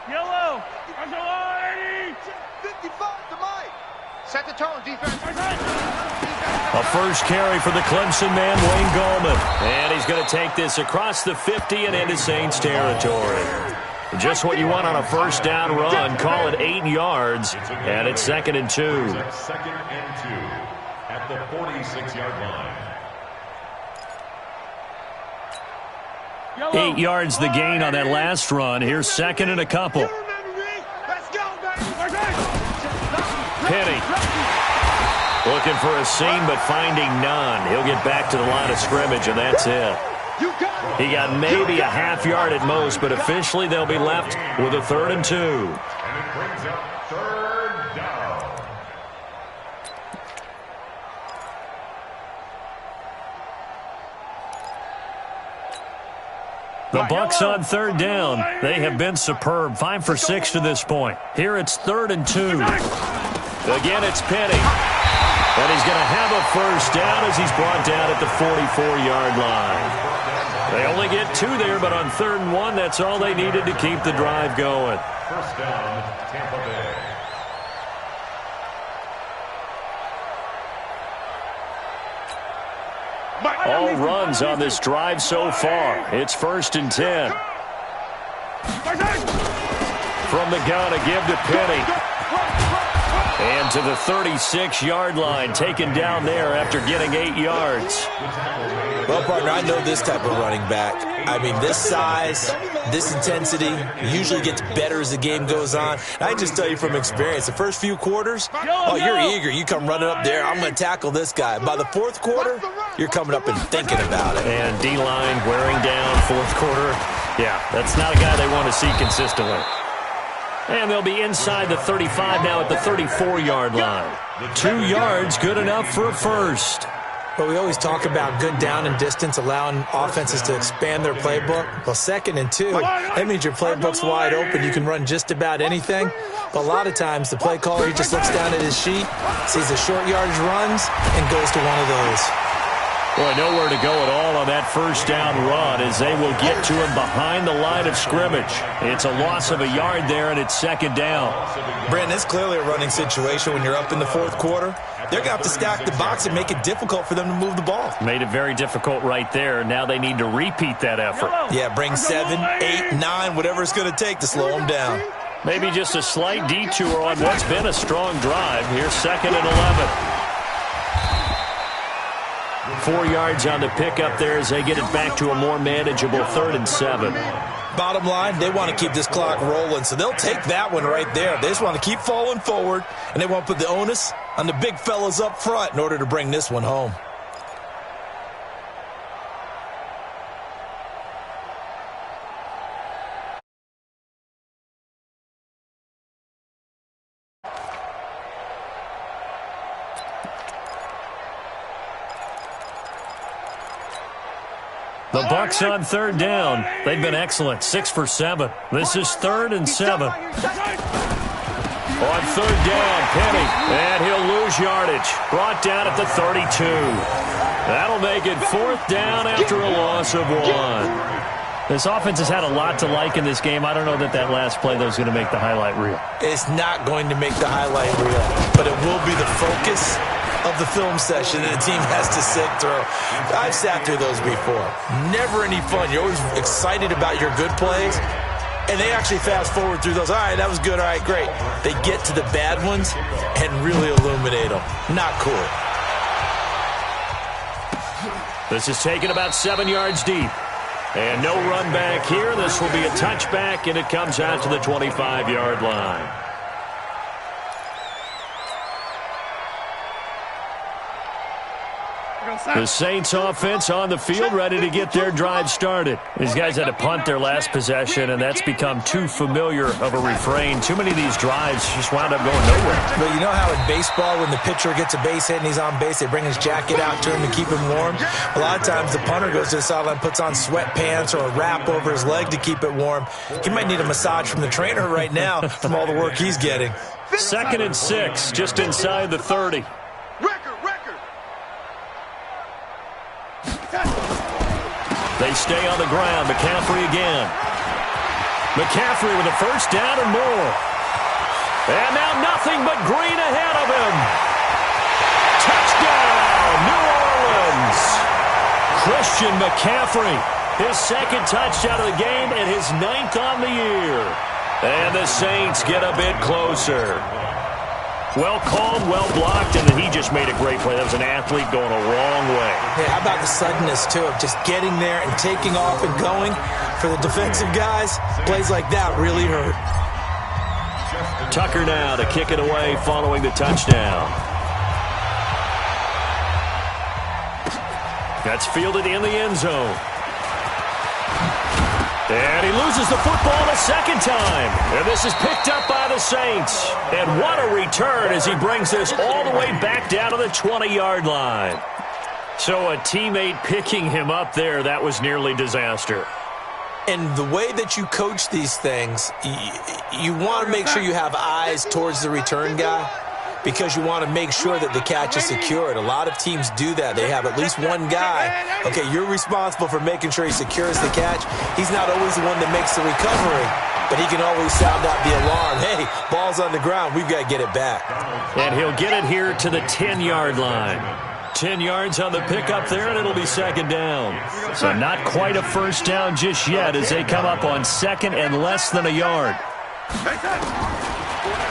Yellow. 55 to Mike. Set the tone, defense. A first carry for the Clemson man, Wayne Gallman. And he's going to take this across the 50 and into Saints territory. Just what you want on a first down run. Call it 8 yards, and it's 2nd and 2. 2nd and 2 at the 46-yard line. 8 yards the gain on that last run. Here's 2nd and a couple. Penny looking for a seam, but finding none. He'll get back to the line of scrimmage, and that's it. He got maybe a half yard at most, but officially they'll be left with a 3rd and 2. And it brings up 3rd down. The Bucs on 3rd down. They have been superb. 5 for 6 to this point. Here it's 3rd and 2. Again, it's Penny. And he's going to have a first down as he's brought down at the 44-yard line. They only get 2 there, but on 3rd and 1, that's all they needed to keep the drive going. First down, Tampa Bay. All runs on this drive so far. It's 1st and 10. From the gun, a give to Penny. And to the 36-yard line, taken down there after getting 8 yards. Well, partner, I know this type of running back. I mean, this size, this intensity usually gets better as the game goes on. And I just tell you from experience, the first few quarters, oh, you're eager. You come running up there, I'm going to tackle this guy. By the 4th quarter, you're coming up and thinking about it. And D-line wearing down 4th quarter. Yeah, that's not a guy they want to see consistently. And they'll be inside the 35 now at the 34-yard line. 2 yards, good enough for a first. But we always talk about good down and distance, allowing offenses to expand their playbook. Well, 2nd and 2, that means your playbook's wide open. You can run just about anything. But a lot of times, the play caller, he just looks down at his sheet, sees the short yardage runs, and goes to one of those. Boy, nowhere to go at all on that first down run as they will get to him behind the line of scrimmage. It's a loss of a yard there, and it's 2nd down. Brandon, it's clearly a running situation when you're up in the 4th quarter. They're going to have to stack the box and make it difficult for them to move the ball. Made it very difficult right there. Now they need to repeat that effort. Yeah, bring 7, 8, 9, whatever it's going to take to slow them down. Maybe just a slight detour on what's been a strong drive. Here's 2nd and 11. 4 yards on the pickup there as they get it back to a more manageable 3rd and 7. Bottom line, they want to keep this clock rolling, so they'll take that one right there. They just want to keep falling forward, and they want to put the onus on the big fellas up front in order to bring this one home. The Bucs on 3rd down. They've been excellent. 6 for 7. This is 3rd and 7. On 3rd down, Penny. And he'll lose yardage. Brought down at the 32. That'll make it 4th down after a loss of 1. This offense has had a lot to like in this game. I don't know that last play, though, is going to make the highlight reel. It's not going to make the highlight reel, but it will be the focus of the film session that the team has to sit through. I've sat through those before. Never any fun. You're always excited about your good plays, and they actually fast forward through those. All right, that was good. All right, great. They get to the bad ones and really illuminate them. Not cool. This is taken about 7 yards deep. And no run back here. This will be a touchback, and it comes out to the 25-yard line. The Saints offense on the field, ready to get their drive started. These guys had to punt their last possession, and that's become too familiar of a refrain. Too many of these drives just wound up going nowhere. But you know how in baseball, when the pitcher gets a base hit and he's on base, they bring his jacket out to him to keep him warm? A lot of times the punter goes to the sideline, puts on sweatpants or a wrap over his leg to keep it warm. He might need a massage from the trainer right now from all the work he's getting. 2nd and 6, just inside the 30. They stay on the ground. McCaffrey again. McCaffrey with a first down and more. And now nothing but green ahead of him. Touchdown, New Orleans. Christian McCaffrey, his 2nd touchdown of the game and his 9th on the year. And the Saints get a bit closer. Well called, well blocked, and he just made a great play. That was an athlete going a wrong way. Yeah, how about the suddenness, too, of just getting there and taking off and going? For the defensive guys, plays like that really hurt. Tucker now to kick it away following the touchdown. That's fielded in the end zone. And he loses the football a 2nd time. And this is picked up by the Saints. And what a return as he brings this all the way back down to the 20-yard line. So a teammate picking him up there, that was nearly disaster. And the way that you coach these things, you want to make sure you have eyes towards the return guy. because you want to make sure that the catch is secured. A lot of teams do that. They have at least one guy. Okay, you're responsible for making sure he secures the catch. He's not always the one that makes the recovery, but he can always sound out the alarm. Hey, ball's on the ground. We've got to get it back. And he'll get it here to the 10-yard line. 10 yards on the pickup there, and it'll be second down. So not quite a first down just yet as they come up on second and less than a yard.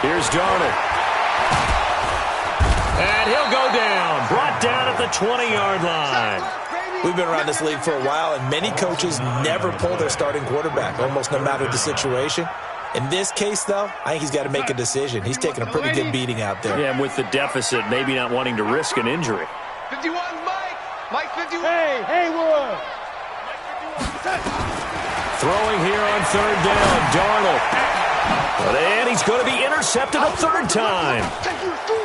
Here's Darnold. And he'll go down. Brought down at the 20-yard line. We've been around this league for a while, and many coaches never pull their starting quarterback, almost no matter the situation. In this case, though, I think he's got to make a decision. He's taking a pretty good beating out there. Yeah, and with the deficit, maybe not wanting to risk an injury. 51, Mike. Mike 51. Hey, Wood. Throwing here on third down, Darnold. And he's going to be intercepted a third time.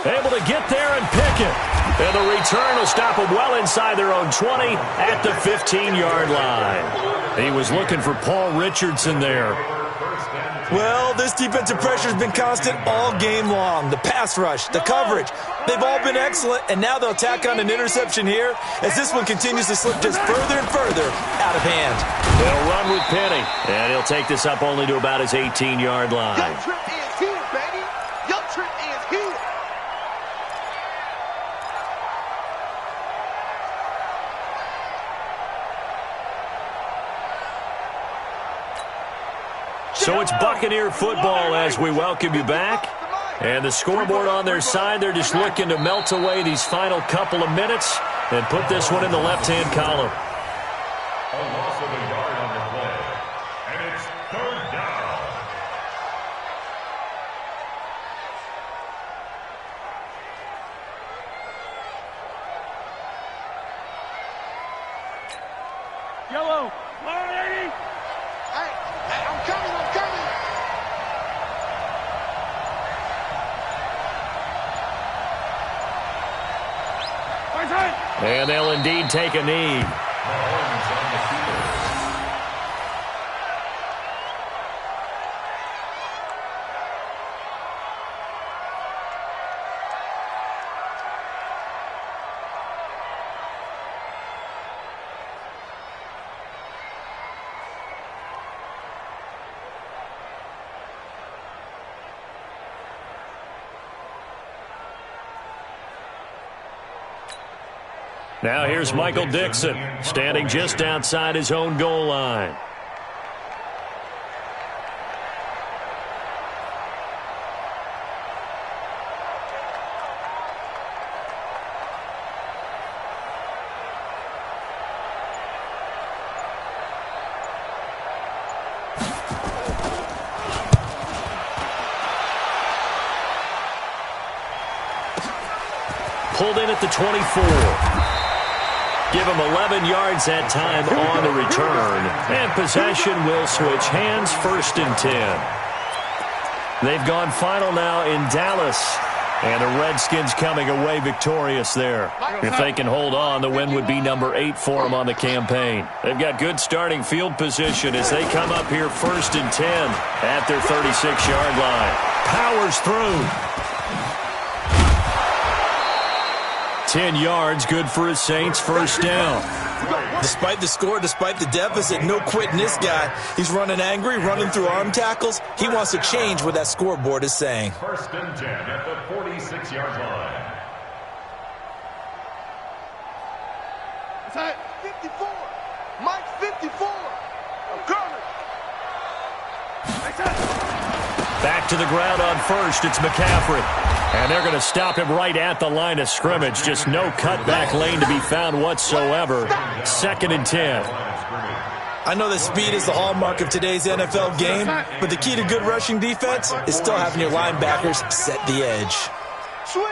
Able to get there and pick it. And the return will stop them well inside their own 20 at the 15-yard line. He was looking for Paul Richardson there. Well, this defensive pressure has been constant all game long. The pass rush, the coverage, they've all been excellent, and now they'll tack on an interception here as this one continues to slip just further and further out of hand. He'll run with Penny, and he'll take this up only to about his 18-yard line. Your trip is here, baby. Your trip is here. So it's Buccaneer football as we welcome you back. And the scoreboard on their side, they're just looking to melt away these final couple of minutes and put this one in the left-hand column. A loss of a yard on the play. And it's third down. Yellow. Hey, I'm coming. And they'll indeed take a knee. Now here's Michael Dixon, standing just outside his own goal line. Pulled in at the 24. Give him 11 yards that time on the return. And possession will switch hands, 1st and 10. They've gone final now in Dallas. And the Redskins coming away victorious there. If they can hold on, the win would be number 8 for them on the campaign. They've got good starting field position as they come up here 1st and 10 at their 36-yard line. Powers through. 10 yards, good for his Saints, 1st down. Despite the score, despite the deficit, no quitting this guy. He's running angry, running through arm tackles. He wants to change what that scoreboard is saying. 1st and 10 at the 46-yard line. It's at 54. Mike 54. I'm coming. Back to the ground on 1st, it's McCaffrey. And they're going to stop him right at the line of scrimmage. Just no cutback lane to be found whatsoever. 2nd and 10. I know that speed is the hallmark of today's NFL game, but the key to good rushing defense is still having your linebackers set the edge. Switch.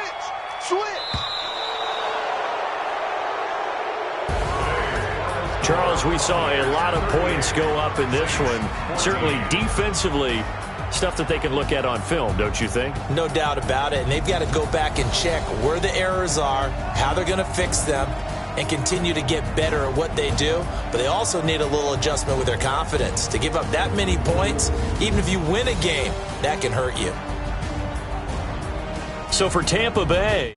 Charles, we saw a lot of points go up in this one. Certainly defensively, stuff that they can look at on film, don't you think? No doubt about it, and they've got to go back and check where the errors are, how they're going to fix them, and continue to get better at what they do. But they also need a little adjustment with their confidence. To give up that many points, even if you win a game, that can hurt you. So for Tampa Bay,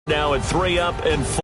now at 3 up and 4.